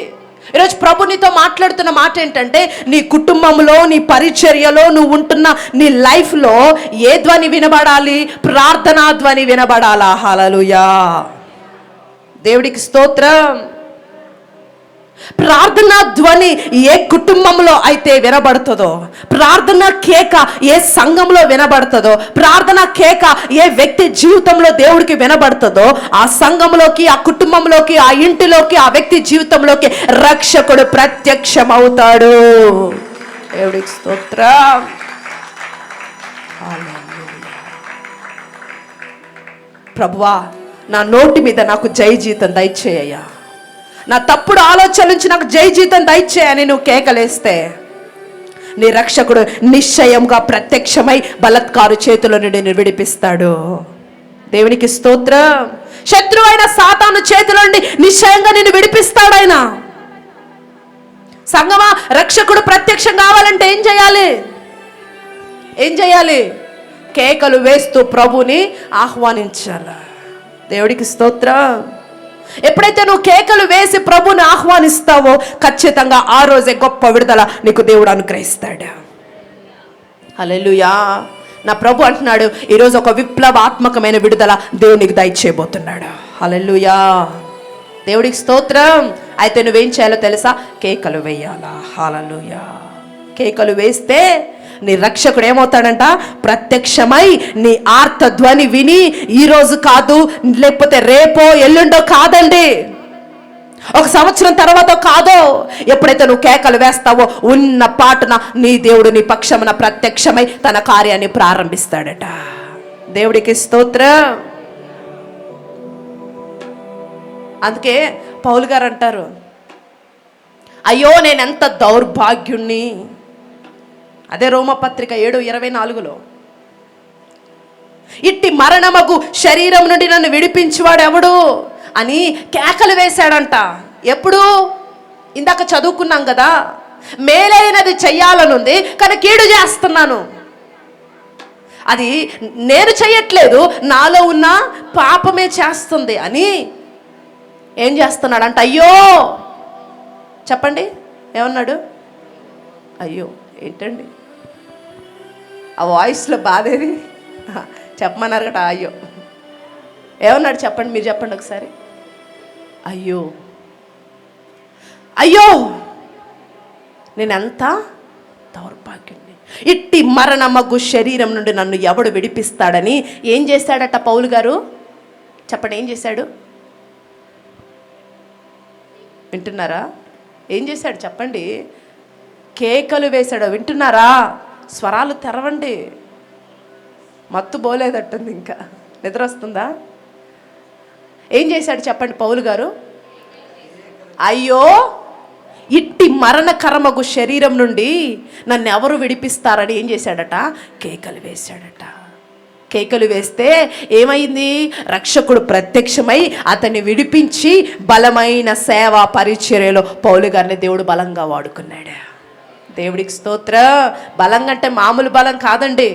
ఈరోజు ప్రభు నీతో మాట్లాడుతున్న మాట ఏంటంటే, నీ కుటుంబంలో, నీ పరిచర్యలో, నువ్వు ఉంటున్న నీ లైఫ్లో ఏ ధ్వని వినబడాలి? ప్రార్థనా ధ్వని వినబడాలా? హల్లెలూయా. దేవుడికి స్తోత్రం. ప్రార్థనా ధ్వని ఏ కుటుంబంలో అయితే వినబడుతుందో, ప్రార్థన కేక ఏ సంఘంలో వినబడుతుందో, ప్రార్థన కేక ఏ వ్యక్తి జీవితంలో దేవుడికి వినబడుతుందో, ఆ సంఘంలోకి, ఆ కుటుంబంలోకి, ఆ ఇంటిలోకి, ఆ వ్యక్తి జీవితంలోకి రక్షకుడు ప్రత్యక్షమవుతాడు. దేవుడికి స్తోత్రం. ప్రభువా, నా నోటి మీద నాకు జయ జీతం దయచేయ్యా, నా తప్పుడు ఆలోచన నుంచి నాకు జయ జీతం దయచేయని నువ్వు కేకలేస్తే, నీ రక్షకుడు నిశ్చయంగా ప్రత్యక్షమై బలత్కారు చేతిలో నుండి విడిపిస్తాడు. దేవునికి స్తోత్రం. శత్రువు అయిన సాతాను చేతిలో నుండి నిశ్చయంగా నిన్ను విడిపిస్తాడు ఆయన. సంగమా, రక్షకుడు ప్రత్యక్షం కావాలంటే ఏం చేయాలి? ఏం చేయాలి? కేకలు వేస్తూ ప్రభుని ఆహ్వానించాలి. దేవుడికి స్తోత్రం. ఎప్పుడైతే నువ్వు కేకలు వేసి ప్రభుని ఆహ్వానిస్తావో, ఖచ్చితంగా ఆ రోజే గొప్ప విడుదల నీకు దేవుడు అనుగ్రహిస్తాడు. హల్లెలూయా. నా ప్రభు అంటున్నాడు, ఈరోజు ఒక విప్లవాత్మకమైన విడుదల దేవునికి దయచేయబోతున్నాడు. హల్లెలూయా. దేవుడికి స్తోత్రం. అయితే నువ్వేం చేయాలో తెలుసా? కేకలు వేయాలా. హల్లెలూయా. కేకలు వేస్తే నీ రక్షకుడు ఏమవుతాడంట? ప్రత్యక్షమై నీ ఆర్త ధ్వని విని, ఈరోజు కాదు, లేకపోతే రేపో ఎల్లుండో కాదండి, ఒక సంవత్సరం తర్వాత కాదో, ఎప్పుడైతే నువ్వు కేకలు వేస్తావో ఉన్న పాటున నీ దేవుడు నీ పక్షమున ప్రత్యక్షమై తన కార్యాన్ని ప్రారంభిస్తాడట. దేవుడికి స్తోత్రం. అందుకే పౌలు గారు అంటారు, అయ్యో నేనెంత దౌర్భాగ్యుణ్ణి. అదే రోమపత్రిక 7:24లో, ఇట్టి మరణమగు శరీరం నుండి నన్ను విడిపించేవాడు ఎవడు అని కేకలు వేశాడంట. ఎప్పుడు? ఇందాక చదువుకున్నాం కదా, మేలైనది చెయ్యాలనుంది కానీ కీడు చేస్తున్నాను. అది నేను చెయ్యట్లేదు, నాలో ఉన్న పాపమే చేస్తుంది అని ఏం చేస్తున్నాడంట? అయ్యో. చెప్పండి, ఏమన్నాడు? అయ్యో. ఏంటండి ఆ వాయిస్లో బాధేది? చెప్పమన్నారు కదా. అయ్యో. ఏమన్నాడు చెప్పండి, మీరు చెప్పండి ఒకసారి. అయ్యో అయ్యో నేనెంత దౌర్భాగ్యుణ్ణి, ఇట్టి మరణమగు శరీరం నుండి నన్ను ఎవడు విడిపిస్తాడని ఏం చేశాడట పౌలు గారు? చెప్పండి, ఏం చేశాడు? వింటున్నారా? ఏం చేశాడు చెప్పండి? కేకలు వేశాడు. వింటున్నారా? స్వరాలు తెరవండి. మత్తు పోలేదట్టుంది, ఇంకా నిద్ర వస్తుందా? ఏం చేశాడు చెప్పండి పౌలు గారు? అయ్యో ఇట్టి మరణకరమగు శరీరం నుండి నన్ను ఎవరు విడిపిస్తారని ఏం చేశాడట? కేకలు వేశాడట. కేకలు వేస్తే ఏమైంది? రక్షకుడు ప్రత్యక్షమై అతన్ని విడిపించి బలమైన సేవా పరిచర్యలో పౌలు గారిని దేవుడు బలంగా వాడుకున్నాడు. దేవుడికి స్తోత్ర. బలంగా అంటే మామూలు బలం కాదండి.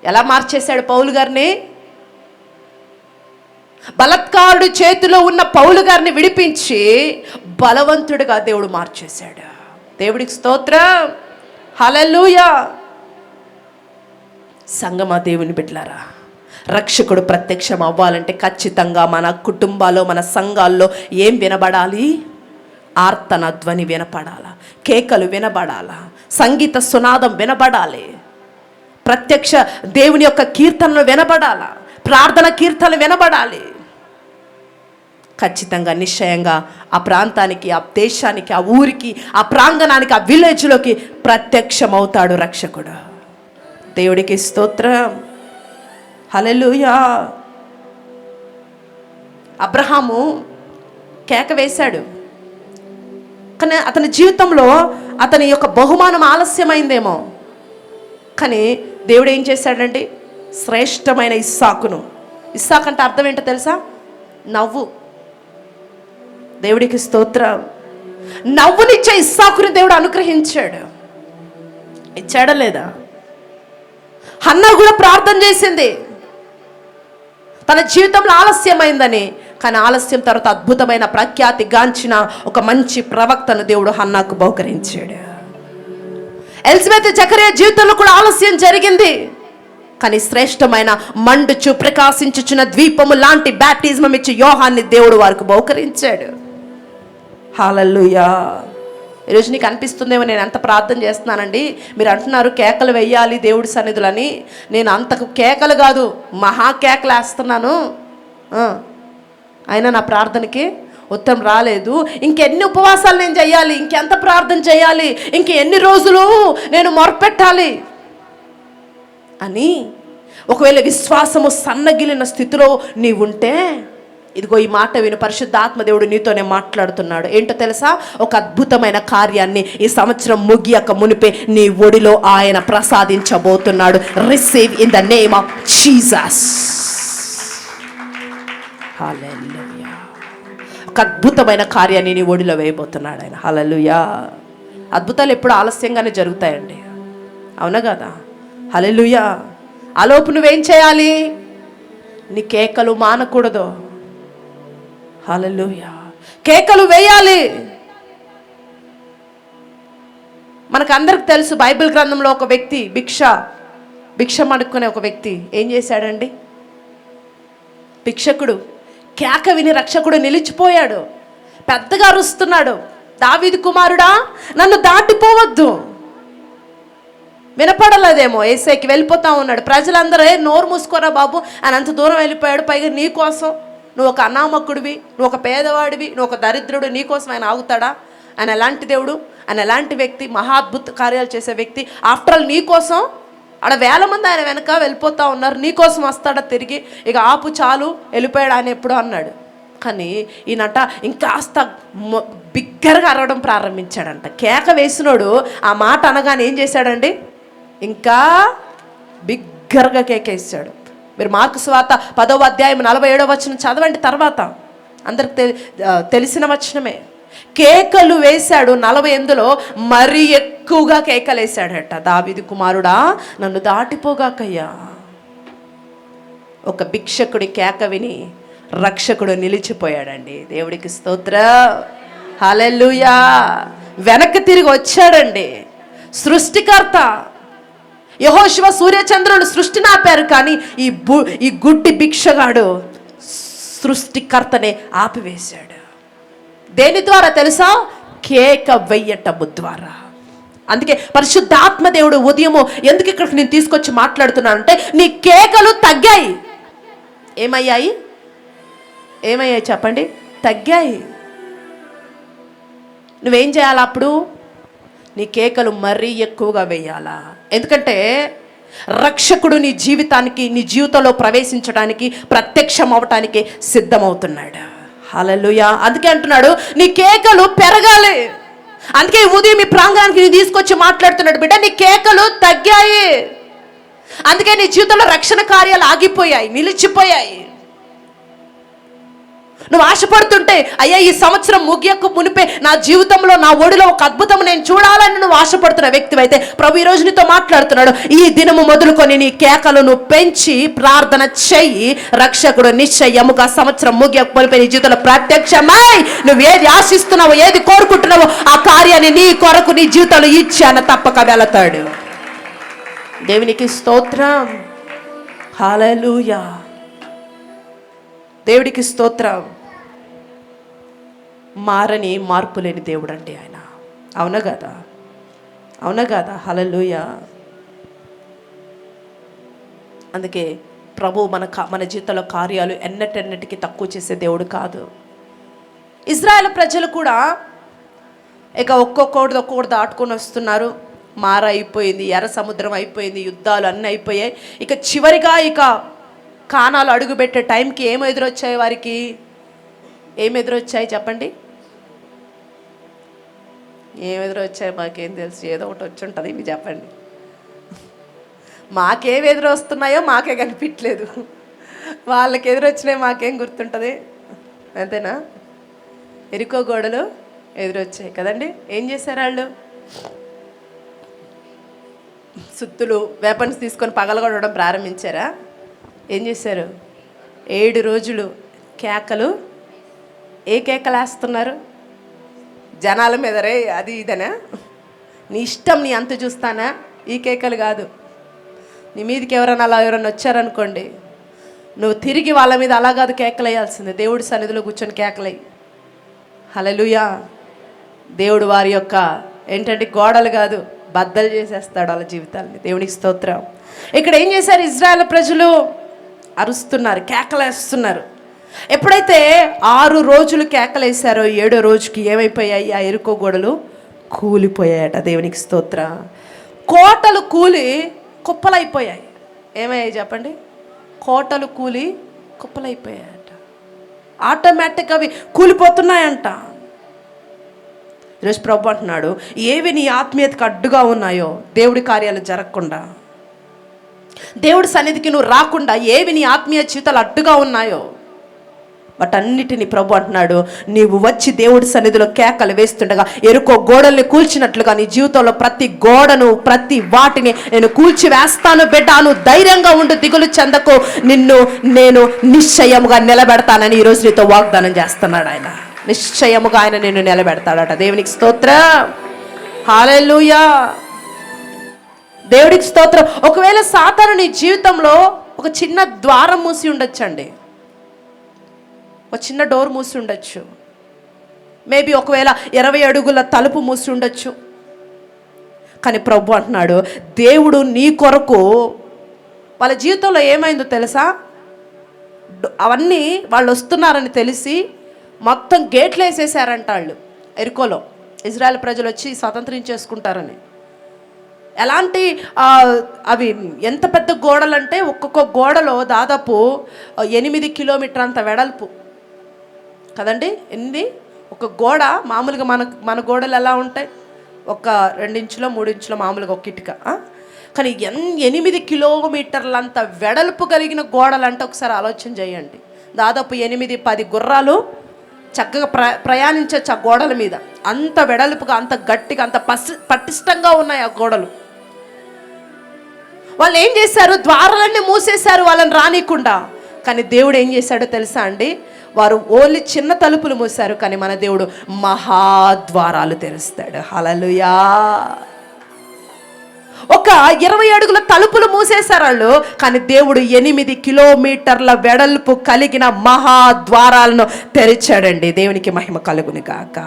ఎలా మార్చేశాడు పౌలు గారిని? బలత్కారుడు చేతిలో ఉన్న పౌలు గారిని విడిపించి బలవంతుడిగా దేవుడు మార్చేశాడు. దేవుడికి స్తోత్రం. హల్లెలూయా. సంగమా దేవుని బిడ్డలారా, రక్షకుడు ప్రత్యక్షం అవ్వాలంటే ఖచ్చితంగా మన కుటుంబాల్లో, మన సంఘాల్లో ఏం వినబడాలి? ఆర్తన ధ్వని వినపడాల, కేకలు వినబడాల, సంగీత సునాదం వినబడాలి, ప్రత్యక్ష దేవుని యొక్క కీర్తనలు వినబడాల, ప్రార్థన కీర్తనలు వినబడాలి. ఖచ్చితంగా నిశ్చయంగా ఆ ప్రాంతానికి, ఆ దేశానికి, ఆ ఊరికి, ఆ ప్రాంగణానికి, ఆ విలేజ్లోకి ప్రత్యక్షమవుతాడు రక్షకుడు. దేవుడికి స్తోత్రం. హల్లెలూయా. అబ్రహాము కేక వేశాడు, కానీ అతని జీవితంలో అతని యొక్క బహుమానం ఆలస్యమైందేమో. కానీ దేవుడు ఏం చేశాడండి? శ్రేష్టమైన ఇస్సాకును, ఇస్సాకు అంటే అర్థం ఏంటో తెలుసా? నవ్వు. దేవుడికి స్తోత్రం. నవ్వునిచ్చే ఇస్సాకుని దేవుడు అనుగ్రహించాడు. ఇచ్చాడా లేదా? హన్నా కూడా ప్రార్థన చేసింది తన జీవితంలో ఆలస్యమైందని. కానీ ఆలస్యం తర్వాత అద్భుతమైన ప్రఖ్యాతి గాంచిన ఒక మంచి ప్రవక్తను దేవుడు హన్నాకు బహుకరించాడు. ఎలిజబెత్ జకరియా జీవితంలో కూడా ఆలస్యం జరిగింది, కానీ శ్రేష్టమైన మండుచు ప్రకాశించుచున్న ద్వీపము లాంటి బ్యాప్టిజం ఇచ్చి యోహాన్ని దేవుడు వారికి బహుకరించాడు. హల్లెలూయా. ఈరోజు నీకు అనిపిస్తుందేమో నేను ఎంత ప్రార్థన చేస్తున్నానండి, మీరు అంటున్నారు కేకలు వేయాలి దేవుడి సన్నిధులని. నేను అంతకు కేకలు కాదు, మహా కేకలు వేస్తున్నాను. అయినా నా ప్రార్థనకి ఉత్తరం రాలేదు. ఇంకెన్ని ఉపవాసాలు నేను చేయాలి, ఇంకెంత ప్రార్థన చేయాలి, ఇంకెన్ని రోజులు నేను మొరపెట్టాలి అని ఒకవేళ విశ్వాసము సన్నగిలిన స్థితిలో నీవుంటే, ఇదిగో ఈ మాట విను. పరిశుద్ధాత్మ దేవుడు నీతోనే మాట్లాడుతున్నాడు. ఏంటో తెలుసా? ఒక అద్భుతమైన కార్యాన్ని ఈ సంవత్సరం ముగియక మునిపే నీ ఒడిలో ఆయన ప్రసాదించబోతున్నాడు. Receive in the name of Jesus. Hallelujah. ఒక అద్భుతమైన కార్యాన్ని నీ ఒడిలో వేయబోతున్నాడు ఆయన. హల్లెలూయా. అద్భుతాలు ఎప్పుడు ఆలస్యంగానే జరుగుతాయండి, అవునా కదా? హల్లెలూయా. ఆలోపు నువ్వేం చేయాలి? నీ కేకలు మానకూడదు. హల్లెలూయా. కేకలు వేయాలి. మనకు అందరికి తెలుసు, బైబిల్ గ్రంథంలో ఒక వ్యక్తి భిక్షం అడుక్కునే ఒక వ్యక్తి ఏం చేశాడండి? భిక్షకుడు కేక విని రక్షకుడు నిలిచిపోయాడు. పెద్దగా అరుస్తున్నాడు, దావీదు కుమారుడా నన్ను దాటిపోవద్దు. వినపడలేదేమో, యేసేకి వెళ్ళిపోతా ఉన్నాడు. ప్రజలందరూ నోరు మూసుకోరా బాబు అని అంత దూరం వెళ్ళిపోయాడు. పైగా నీ కోసం, నువ్వు ఒక అనామకుడివి, నువ్వు ఒక పేదవాడివి, నువ్వు ఒక దరిద్రుడు, నీ కోసం ఆయన ఆగుతాడా? ఆయన ఎలాంటి దేవుడు, ఆయన ఎలాంటి వ్యక్తి, మహాద్భుత కార్యాలు చేసే వ్యక్తి. ఆఫ్టర్ ఆల్ నీ కోసం ఆడ వేల మంది ఆయన వెనక వెళ్ళిపోతూ ఉన్నారు, నీ కోసం వస్తాడా తిరిగి? ఇక ఆపు చాలు, వెళ్ళిపోయాడు ఆయన ఎప్పుడో అన్నాడు. కానీ ఈయనట ఇంకాస్త బిగ్గరగా అరవడం ప్రారంభించాడంట. కేక వేసినోడు ఆ మాట అనగానే ఏం చేశాడండి? ఇంకా బిగ్గరగా కేకేసాడు. మీరు మార్కు సువార్త 10వ అధ్యాయం 47వ వచనం చదవండి. తర్వాత అందరికి తెలిసిన వచనమే. కేకలు వేశాడు. 48లో మరీ ఎక్కువగా కేకలేశాడట. దావీదు కుమారుడా నన్ను దాటిపోగాకయ్యా. ఒక భిక్షకుడి కేక విని రక్షకుడు నిలిచిపోయాడండి. దేవుడికి స్తోత్రం. హల్లెలూయా. వెనక్కి తిరిగి వచ్చాడండి. సృష్టికర్త యెహోషువ సూర్యచంద్రులు సృష్టిని ఆపారు, కానీ ఈ గుడ్డి భిక్షగాడు సృష్టికర్తనే ఆపివేశాడు. దేని ద్వారా తెలుసా? కేక వెయ్యటము ద్వారా. అందుకే పరిశుద్ధాత్మ దేవుడు ఉదయము ఎందుకు ఇక్కడికి నేను తీసుకొచ్చి మాట్లాడుతున్నానంటే, నీ కేకలు తగ్గాయి. ఏమయ్యాయి? ఏమయ్యాయి చెప్పండి? తగ్గాయి. నువ్వేం చేయాలా అప్పుడు? నీ కేకలు మరీ ఎక్కువగా వేయాలా. ఎందుకంటే రక్షకుడు నీ జీవితానికి, నీ జీవితంలో ప్రవేశించడానికి, ప్రత్యక్షం అవటానికి సిద్ధమవుతున్నాడు. హల్లెలూయా. అందుకే అంటున్నాడు నీ కేకలు పెరగాలి. అందుకే ఉదయం మీ ప్రాంగణానికి నీ తీసుకొచ్చి మాట్లాడుతున్నాడు, బిడ్డ నీ కేకలు తగ్గాయి. అందుకే నీ జీవితంలో రక్షణ కార్యాలు ఆగిపోయాయి, నిలిచిపోయాయి. నువ్వు ఆశపడుతుంటే, అయ్యా ఈ సంవత్సరం ముగియకు మునిపే నా జీవితంలో, నా ఒడిలో ఒక అద్భుతం నేను చూడాలని నువ్వు ఆశపడుతున్న వ్యక్తి అయితే ప్రభు ఈ రోజు నీతో మాట్లాడుతున్నాడు. ఈ దినము మొదలుకొని నీ కేకలను పెంచి ప్రార్థన చెయ్యి. రక్షకుడు నిశ్చయముగా సంవత్సరం ముగియకు మునిపే నీ జీవితంలో ప్రత్యక్షమై నువ్వు ఏది ఆశిస్తున్నావో, ఏది కోరుకుంటున్నావో ఆ కార్యాన్ని నీ కొరకు నీ జీవితంలో ఇచ్చాన తప్పక వెళతాడు. దేవునికి స్తోత్రం. హల్లెలూయా. దేవుడికి స్తోత్రం. మారని మార్పు లేని దేవుడు అండి ఆయన. అవునా కదా? అవునా కదా? హల్లెలూయా. అందుకే ప్రభు మన జీవితంలో కార్యాలు ఎన్నటెన్నటికి తక్కువ చేసే దేవుడు కాదు. ఇజ్రాయెల్ ప్రజలు కూడా ఇక ఒక్కొక్కటి దాటుకొని వస్తున్నారు. మార అయిపోయింది, ఎర్ర సముద్రం అయిపోయింది, యుద్ధాలు అన్నీ అయిపోయాయి. ఇక చివరిగా కానాలు అడుగుపెట్టే టైంకి ఏం ఎదురొచ్చాయి వారికి? ఏం ఎదురొచ్చాయి చెప్పండి? ఏం ఎదురొచ్చాయి? మాకేం తెలుసు, ఏదో ఒకటి వచ్చి ఉంటుంది, ఇవి చెప్పండి. మాకేం ఎదురొస్తున్నాయో మాకే కనిపించలేదు, వాళ్ళకి ఎదురొచ్చినాయి మాకేం గుర్తుంటుంది? అంతేనా? ఎరికో గోడలు ఎదురొచ్చాయి కదండి. ఏం చేశారు వాళ్ళు? సుత్తులు, వెపన్స్ తీసుకొని పగలగొట్టడం ప్రారంభించారా? ఏం చేశారు? 7 రోజులు కేకలు. ఏ కేకలు వేస్తున్నారు? జనాల మీద రే అది ఇదనా? నీ ఇష్టం, నీ అంత చూస్తానా? ఈ కేకలు కాదు. నీ మీదకి ఎవరైనా వచ్చారనుకోండి, నువ్వు తిరిగి వాళ్ళ మీద అలా కాదు కేకలు వేయాల్సిందే. దేవుడి సన్నిధిలో కూర్చొని కేకలయ్యి. హల్లెలూయా. దేవుడు వారి యొక్క ఏంటంటే గోడలు కాదు, బద్దలు చేసేస్తాడు వాళ్ళ జీవితాలని. దేవునికి స్తోత్రం. ఇక్కడ ఏం చేశారు? ఇజ్రాయెల్ ప్రజలు అరుస్తున్నారు, కేకలేస్తున్నారు. ఎప్పుడైతే 6 రోజులు కేకలేశారో 7వ రోజుకి ఏమైపోయాయి? ఆ ఎరుకో గోడలు కూలిపోయాయట. దేవునికి స్తోత్రం. కోటలు కూలి కుప్పలైపోయాయి. ఏమయ్యాయి చెప్పండి? కోటలు కూలి కుప్పలైపోయాయట. ఆటోమేటిక్గా అవి కూలిపోతున్నాయంట. ఈరోజు ప్రభు అంటున్నాడు, ఏవి నీ ఆత్మీయతకు అడ్డుగా ఉన్నాయో, దేవుడి కార్యాలు జరగకుండా, దేవుడి సన్నిధికి నువ్వు రాకుండా ఏవి నీ ఆత్మీయ జీవితాలు అడ్డుగా ఉన్నాయో వాటన్నిటిని ప్రభు అంటున్నాడు, నీవు వచ్చి దేవుడి సన్నిధిలో కేకలు వేస్తుండగా ఎరుకో గోడల్ని కూల్చినట్లుగా నీ జీవితంలో ప్రతి గోడను, ప్రతి వాటిని నేను కూల్చి వేస్తాను బిడ్డ. నువ్వు ధైర్యంగా ఉండు, దిగులు చెందకు, నిన్ను నేను నిశ్చయముగా నిలబెడతానని ఈరోజు నీతో వాగ్దానం చేస్తున్నాడు ఆయన. నిశ్చయముగా ఆయన నిన్ను నిలబెడతాడట. దేవునికి స్తోత్రం. హల్లెలూయా. దేవుడికి స్తోత్రం. ఒకవేళ సాతాను నీ జీవితంలో ఒక చిన్న ద్వారం మూసి ఉండొచ్చండి, ఒక చిన్న డోర్ మూసి ఉండొచ్చు. మేబీ ఒకవేళ 20 అడుగుల తలుపు మూసి ఉండొచ్చు. కానీ ప్రభు అంటున్నాడు, దేవుడు నీ కొరకు వాళ్ళ జీవితంలో ఏమైందో తెలుసా? అవన్నీ వాళ్ళు వస్తున్నారని తెలిసి మొత్తం గేట్లు వేసేసారంట వాళ్ళు. ఎరుకోలో ఇజ్రాయెల్ ప్రజలు వచ్చి స్వతంత్రించేసుకుంటారని. ఎలాంటి అవి ఎంత పెద్ద గోడలు అంటే, ఒక్కొక్క గోడలో దాదాపు 8 కిలోమీటర్ అంత వెడల్పు కదండి. ఒక గోడ మామూలుగా మన గోడలు ఎలా ఉంటాయి? ఒక 2 ఇంచులో 3 ఇంచులో మామూలుగా ఒక ఇటుక. కానీ 8 కిలోమీటర్లంత వెడల్పు కలిగిన గోడలు అంటే ఒకసారి ఆలోచన చేయండి. దాదాపు 8-10 గుర్రాలు చక్కగా ప్రయాణించవచ్చు ఆ గోడల మీద. అంత వెడల్పుగా, అంత గట్టిగా, అంత పటిష్టంగా ఉన్నాయి ఆ గోడలు. వాళ్ళు ఏం చేశారు? ద్వారాలన్నీ మూసేశారు వాళ్ళని రానికుండా. కానీ దేవుడు ఏం చేశాడో తెలుసా అండి? వారు ఓన్లీ చిన్న తలుపులు మూసారు, కానీ మన దేవుడు మహాద్వారాలు తెరుస్తాడు. హల్లెలూయా. ఒక 20 అడుగుల తలుపులు మూసేశారు వాళ్ళు, కానీ దేవుడు 8 కిలోమీటర్ల వెడల్పు కలిగిన మహాద్వారాలను తెరిచాడండి. దేవునికి మహిమ కలుగును గాక.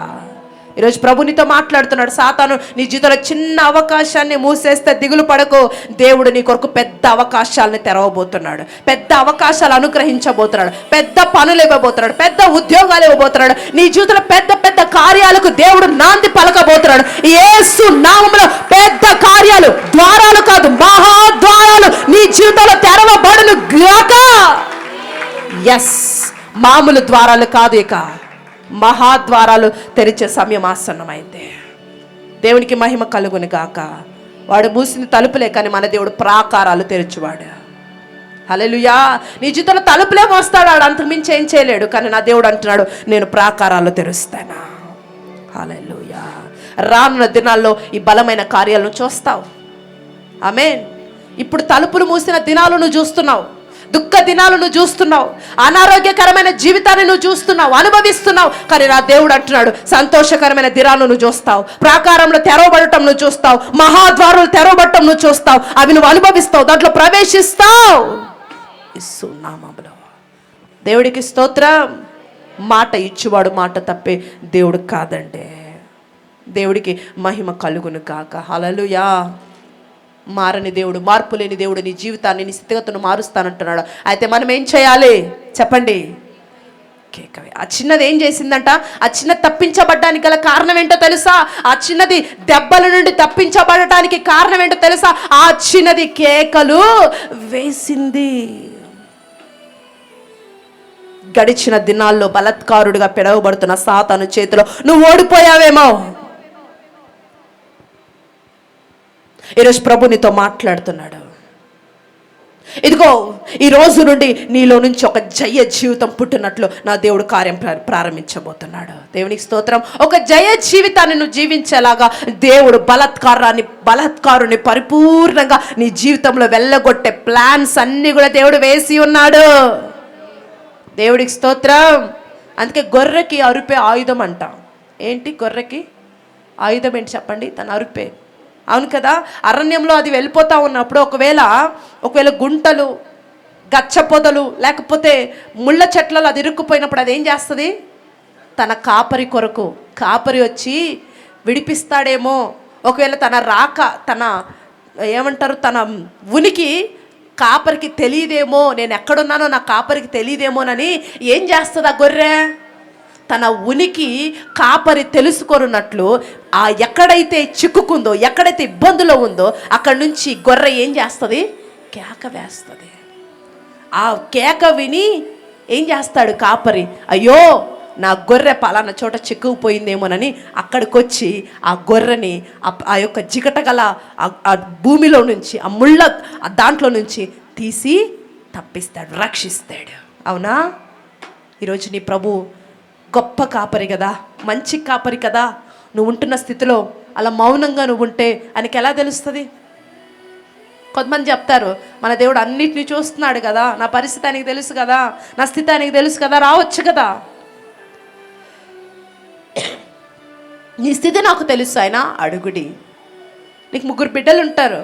ఈరోజు ప్రభునితో మాట్లాడుతున్నాడు. సాతాను నీ జీవితంలో చిన్న అవకాశాన్ని మూసేస్తే దిగులు పడకు, దేవుడు నీ కొరకు పెద్ద అవకాశాలను తెరవబోతున్నాడు, పెద్ద అవకాశాలు అనుగ్రహించబోతున్నాడు, పెద్ద పనులు ఇవ్వబోతున్నాడు, పెద్ద ఉద్యోగాలు ఇవ్వబోతున్నాడు. నీ జీవితంలో పెద్ద పెద్ద కార్యాలకు దేవుడు నాంది పలకబోతున్నాడు. యేసు నామములో పెద్ద కార్యాలు, ద్వారాలు కాదు మహాద్వారాలు నీ జీవితంలో తెరవబడును గాక. ఎస్, మామూలు ద్వారాలు కాదు, ఇక మహాద్వారాలు తెరిచే సమయం ఆసన్నమైంది. దేవునికి మహిమ కలుగును గాక. వాడు మూసిన తలుపులే, కానీ మన దేవుడు ప్రాకారాలు తెరిచేవాడు. హల్లెలూయా. నీ జీవితంలో తలుపులే మోస్తాడు, వాడు అంతకు మించి ఏం చేయలేడు, కానీ నా దేవుడు అంటున్నాడు నేను ప్రాకారాలు తెరుస్తాను. హల్లెలూయా. రానున్న దినాల్లో ఈ బలమైన కార్యాలను చూస్తావు. ఆమేన్. ఇప్పుడు తలుపులు మూసిన దినాలు నువ్వు చూస్తున్నావు, దుఃఖ దినాలు నువ్వు చూస్తున్నావు, అనారోగ్యకరమైన జీవితాన్ని నువ్వు చూస్తున్నావు, అనుభవిస్తున్నావు. కానీ నా దేవుడు అంటున్నాడు సంతోషకరమైన దినాలు నువ్వు చూస్తావు, ప్రాకారంలో తెరవబడటం నువ్వు చూస్తావు, మహాద్వారాలు తెరవబడటం నువ్వు చూస్తావు, అవి నువ్వు అనుభవిస్తావు, దాంట్లో ప్రవేశిస్తావు. యేసు నామములో దేవుడికి స్తోత్రం. మాట ఇచ్చువాడు మాట తప్పే దేవుడు కాదండి. దేవుడికి మహిమ కలుగును గాక. హల్లెలూయా. మారని దేవుడు, మార్పు లేని దేవుడు నీ జీవితాన్ని, నీ స్థితిగతులను మారుస్తానంటున్నాడు. అయితే మనం ఏం చేయాలి చెప్పండి? కేకవే. ఆ చిన్నది ఏం చేసిందంట? ఆ చిన్నది తప్పించబడ్డానికి గల కారణం ఏంటో తెలుసా? ఆ చిన్నది దెబ్బల నుండి తప్పించబడటానికి కారణం ఏంటో తెలుసా? ఆ చిన్నది కేకలు వేసింది. గడిచిన దినాల్లో బలత్కారుడిగా పిడవబడుతున్న సాతాను చేతిలో నువ్వు ఓడిపోయావేమో. ఈరోజు ప్రభు నీతో మాట్లాడుతున్నాడు. ఇదిగో ఈ రోజు నుండి నీలో నుంచి ఒక జయ జీవితం పుట్టినట్లు నా దేవుడు కార్యం ప్రారంభించబోతున్నాడు. దేవునికి స్తోత్రం. ఒక జయ జీవితాన్ని నువ్వు జీవించేలాగా దేవుడు బలాత్కారుని పరిపూర్ణంగా నీ జీవితంలో వెళ్ళగొట్టే ప్లాన్స్ అన్ని కూడా దేవుడు వేసి ఉన్నాడు. దేవుడికి స్తోత్రం. అందుకే గొర్రెకి అరుపే ఆయుధం అంట. ఏంటి గొర్రెకి ఆయుధం ఏంటి చెప్పండి? తన అరుపే. అవును కదా. అరణ్యంలో అది వెళ్ళిపోతూ ఉన్నప్పుడు ఒకవేళ గుంటలు, గచ్చ పొదలు, లేకపోతే ముళ్ళ చెట్లలో అది ఇరుక్కుపోయినప్పుడు అది ఏం చేస్తుంది? తన కాపరి వచ్చి విడిపిస్తాడేమో, ఒకవేళ తన ఉనికి కాపరికి తెలియదేమో, నేను ఎక్కడున్నానో నా కాపరికి తెలియదేమోనని ఏం చేస్తుంది ఆ గొర్రె? తన ఉనికి కాపరి తెలుసుకొనున్నట్లు ఆ ఎక్కడైతే చిక్కుకుందో, ఎక్కడైతే ఇబ్బందులో ఉందో అక్కడి నుంచి గొర్రె ఏం చేస్తుంది? కేక వేస్తుంది. ఆ కేక విని ఏం చేస్తాడు కాపరి? అయ్యో నా గొర్రె పలానా చోట చిక్కుకుపోయిందేమోనని అక్కడికి వచ్చి ఆ గొర్రెని ఆ యొక్క జిగటగల ఆ భూమిలో నుంచి, ఆ ముళ్ళ దాంట్లో నుంచి తీసి తప్పిస్తాడు, రక్షిస్తాడు. అవునా? ఈరోజు నీ ప్రభు గొప్ప కాపరి కదా, మంచి కాపరి కదా. నువ్వు ఉంటున్న స్థితిలో అలా మౌనంగా నువ్వు ఉంటే ఆయనకి ఎలా తెలుస్తుంది? కొంతమంది చెప్తారు మన దేవుడు అన్నిటిని చూస్తున్నాడు కదా, నా పరిస్థితి ఆయనకి తెలుసు కదా, నా స్థితి ఆయనకి తెలుసు కదా, రావచ్చు కదా. నీ స్థితి నాకు తెలుసు, ఆయన అడుగుడి. నీకు 3 బిడ్డలు ఉంటారు,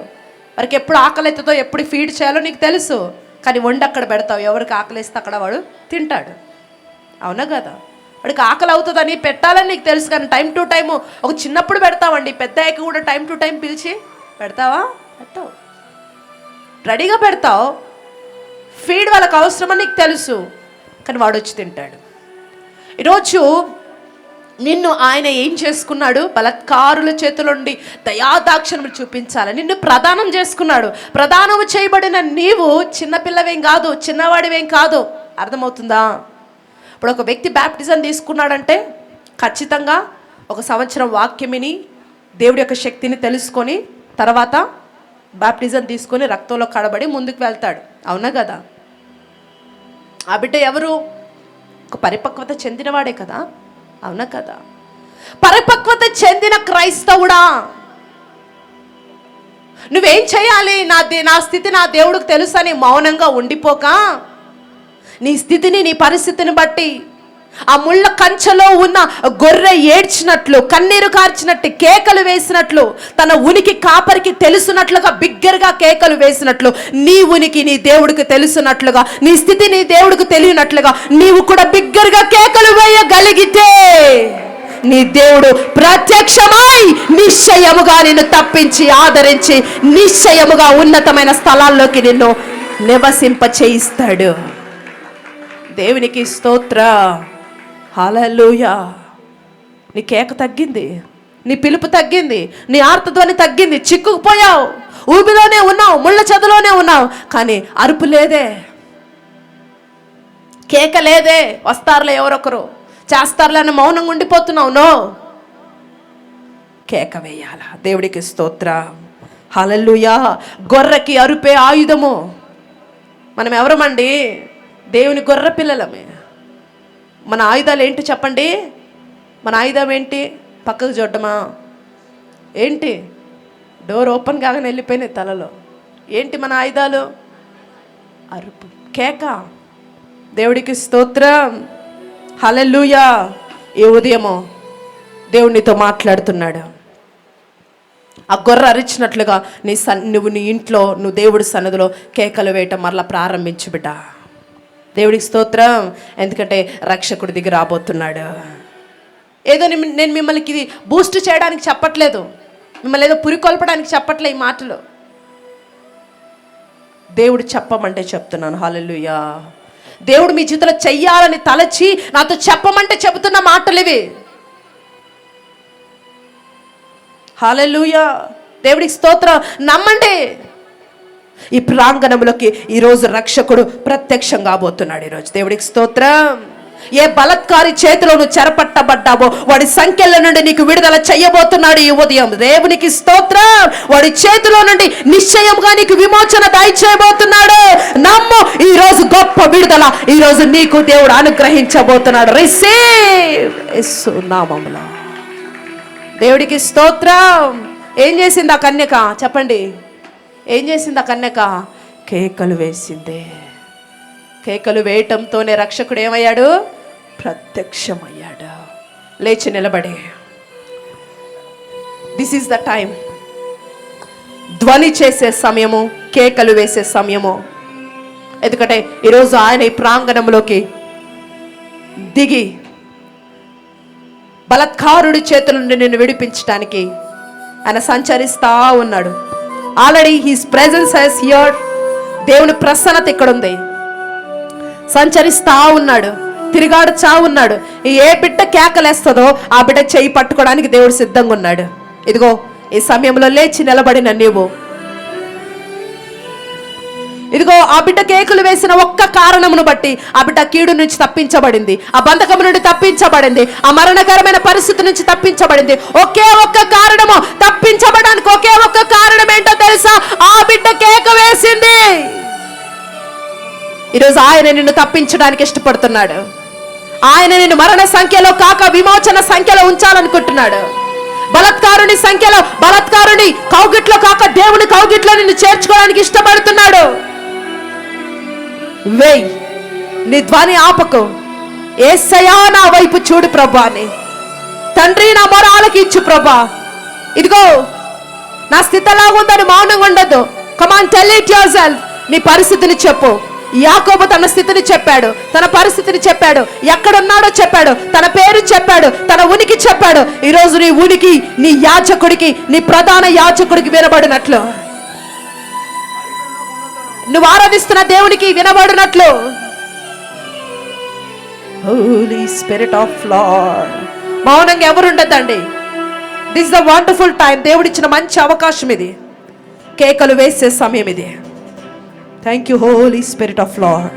వారికి ఎప్పుడు ఆకలి అవుతుందో, ఎప్పుడు ఫీడ్ చేయాలో నీకు తెలుసు, కానీ వండి అక్కడ పెడతావు. ఎవరికి ఆకలిస్తే అక్కడ వాడు తింటాడు. అవునా కదా? వాడికి ఆకలి అవుతుందని పెట్టాలని నీకు తెలుసు, కానీ టైం టు టైం ఒక చిన్నప్పుడు పెడతావండి, పెద్ద అయ్యాక కూడా టైం టు టైం పిలిచి పెడతావా? పెట్టావు. రెడీగా పెడతావు. ఫీడ్ వాళ్ళకి అవసరమని నీకు తెలుసు, కానీ వాడు వచ్చి తింటాడు. ఈరోజు నిన్ను ఆయన ఏం చేసుకున్నాడు? బలత్కారుల చేతులుండి దయాదాక్షణములు చూపించాలని నిన్ను ప్రదానం చేసుకున్నాడు. ప్రదానం చేయబడిన నీవు చిన్నపిల్లవేం కాదు, చిన్నవాడివేం కాదు. అర్థమవుతుందా? ఇప్పుడు ఒక వ్యక్తి బ్యాప్టిజం తీసుకున్నాడంటే ఖచ్చితంగా 1 సంవత్సరం వాక్యమిని దేవుడి యొక్క శక్తిని తెలుసుకొని తర్వాత బ్యాప్టిజం తీసుకొని రక్తంలో కడబడి ముందుకు వెళ్తాడు. అవునా కదా? ఆ బిడ్డ ఎవరు? ఒక పరిపక్వత చెందినవాడే కదా. అవునా కదా? పరిపక్వత చెందిన క్రైస్తవుడా, నువ్వేం చేయాలి? నా స్థితి నా దేవుడికి తెలుసని మౌనంగా ఉండిపోక, నీ స్థితిని, నీ పరిస్థితిని బట్టి, ఆ ముళ్ళ కంచెలో ఉన్న గొర్రె ఏడ్చినట్లు, కన్నీరు కార్చినట్టు, కేకలు వేసినట్లు, తన ఉనికి కాపరికి తెలుసున్నట్లుగా బిగ్గరగా కేకలు వేసినట్లు, నీ ఉనికి నీ దేవుడికి తెలుసున్నట్లుగా, నీ స్థితి నీ దేవుడికి తెలియనట్లుగా నీవు కూడా బిగ్గరగా కేకలు వేయగలిగితే నీ దేవుడు ప్రత్యక్షమై నిశ్చయముగా నిన్ను తప్పించి ఆదరించి నిశ్చయముగా ఉన్నతమైన స్థలాల్లోకి నిన్ను నివసింప చేయిస్తాడు. దేవునికి స్తోత్రం. హల్లెలూయా. నీ కేక తగ్గింది, నీ పిలుపు తగ్గింది, నీ ఆర్తధ్వని తగ్గింది, చిక్కుకుపోయావు, ఊబిలోనే ఉన్నావు, ముళ్ళ చెదలోనే ఉన్నావు, కానీ అరుపు లేదే, కేక లేదే. వస్తారులే ఎవరొకరు, చేస్తారులే అని మౌనంగా ఉండిపోతున్నావు. నో, కేక వేయాల. దేవుడికి స్తోత్రం. హల్లెలూయా. గొర్రెకి అరుపే ఆయుధము. మనం ఎవరమండి? దేవుని గొర్రె పిల్లలమే. మన ఆయుధాలు ఏంటి చెప్పండి? మన ఆయుధం ఏంటి? పక్కకు చూడటమా? ఏంటి? డోర్ ఓపెన్ కాగానే వెళ్ళిపోయినాయి తలలో. ఏంటి మన ఆయుధాలు? అరుపు, కేక. దేవుడికి స్తోత్రం. హల్లెలూయా. ఈ ఉదయము దేవునితో మాట్లాడుతున్నాడు. ఆ గొర్రె అరిచినట్లుగా నువ్వు నీ ఇంట్లో, నువ్వు దేవుడి సన్నిధిలో కేకలు వేయటం మరలా ప్రారంభించు బిడ్డ. దేవుడికి స్తోత్రం. ఎందుకంటే రక్షకుడి దగ్గర రాబోతున్నాడు. ఏదో నేను మిమ్మల్ని ఇది బూస్ట్ చేయడానికి చెప్పట్లేదు, మిమ్మల్ని ఏదో పురికొల్పడానికి చెప్పట్లే. ఈ మాటలు దేవుడు చెప్పమంటే చెప్తున్నాను. హల్లెలూయా. దేవుడు మీ జీవితంలో చెయ్యాలని తలచి నాతో చెప్పమంటే చెబుతున్న మాటలు ఇవి. హల్లెలూయా. దేవుడికి స్తోత్రం. నమ్మండి. ఈ ప్రాంగణంలోకి ఈరోజు రక్షకుడు ప్రత్యక్షం కాబోతున్నాడు. ఈరోజు దేవుడికి స్తోత్రం. ఏ బలత్కారి చేతిలో నువ్వు చెరపట్టబడ్డావో వాడి సంఖ్యల నుండి నీకు విడుదల చేయబోతున్నాడు ఈ ఉదయం. దేవునికి స్తోత్రం. వాడి చేతిలో నుండి నిశ్చయంగా నీకు విమోచన దయచేయబోతున్నాడు. నమ్ము, ఈ రోజు గొప్ప విడుదల ఈ రోజు నీకు దేవుడు అనుగ్రహించబోతున్నాడు. రిసీవ్ యేసు నామములో. దేవుడికి స్తోత్రం. ఏం చేసింది ఆ కన్యక? చెప్పండి, ఏం చేసింది ఆ కన్యక? కేకలు వేసింది. కేకలు వేయటంతోనే రక్షకుడు ఏమయ్యాడు? ప్రత్యక్షమయ్యాడు. లేచి నిలబడి, దిస్ ఈస్ ద టైం. ధ్వని చేసే సమయము, కేకలు వేసే సమయము. ఎందుకంటే ఈరోజు ఆయన ఈ ప్రాంగణంలోకి దిగి బలత్కారుడి చేతుల నుండి నిన్ను విడిపించడానికి ఆయన సంచరిస్తా ఉన్నాడు. Already his presence has here. దేవుని ప్రసన్నత ఇక్కడ ఉంది. సంచరిస్తా ఉన్నాడు, తిరిగాడుచా ఉన్నాడు. ఏ బిడ్డ కేకలేస్తుందో ఆ బిడ్డ చేయి పట్టుకోవడానికి దేవుడు సిద్ధంగా ఉన్నాడు. ఇదిగో ఈ సమయంలో లేచి నిలబడిన నీవు, ఇదిగో ఆ బిడ్డ కేకులు వేసిన ఒక్క కారణమును బట్టి ఆ బిడ్డ కీడు నుంచి తప్పించబడింది, ఆ బంధకము నుండి తప్పించబడింది, ఆ మరణకరమైన పరిస్థితి నుంచి తప్పించబడింది. ఒకే ఒక్క కారణము, తప్పించబడానికి ఒకే ఒక్క కారణం ఏంటో తెలుసా? ఆ బిడ్డ కేక వేసింది. ఈరోజు ఆయన నిన్ను తప్పించడానికి ఇష్టపడుతున్నాడు. ఆయన నిన్ను మరణ సంఖ్యలో కాక విమోచన సంఖ్యలో ఉంచాలనుకుంటున్నాడు. బలత్కారుని సంఖ్యలో, బలత్కారుని కౌగిట్లో కాక దేవుని కౌగిట్లో నిన్ను చేర్చుకోవడానికి ఇష్టపడుతున్నాడు. వేయ్, నీ ధ్వని ఆపకు. యేసయ్యా నా వైపు చూడు ప్రభా అని. తండ్రి నా మొర ఆలకించు ప్రభా. ఇదిగో నా స్థితి ఎలాగుందని మౌనంగా ఉండద్దు. కమాన్, టెల్ ఇట్ యువర్ సెల్ఫ్. నీ పరిస్థితిని చెప్పు. యాకోబు తన స్థితిని చెప్పాడు, తన పరిస్థితిని చెప్పాడు, ఎక్కడున్నాడో చెప్పాడు, తన పేరు చెప్పాడు, తన ఉనికి చెప్పాడు. ఈరోజు నీ ఉనికి నీ యాజకుడికి, నీ ప్రధాన యాజకుడికి వినబడినట్లు, నువ్వు ఆరాధిస్తున్న దేవునికి వినబడినట్లు. Holy spirit of lord. మౌనంగా ఎవరు ఉండద్దండి. This is the wonderful time. దేవుడిచ్చిన మంచి అవకాశం ఇది. కేకలు వేసే సమయం ఇది. Thank you holy spirit of lord.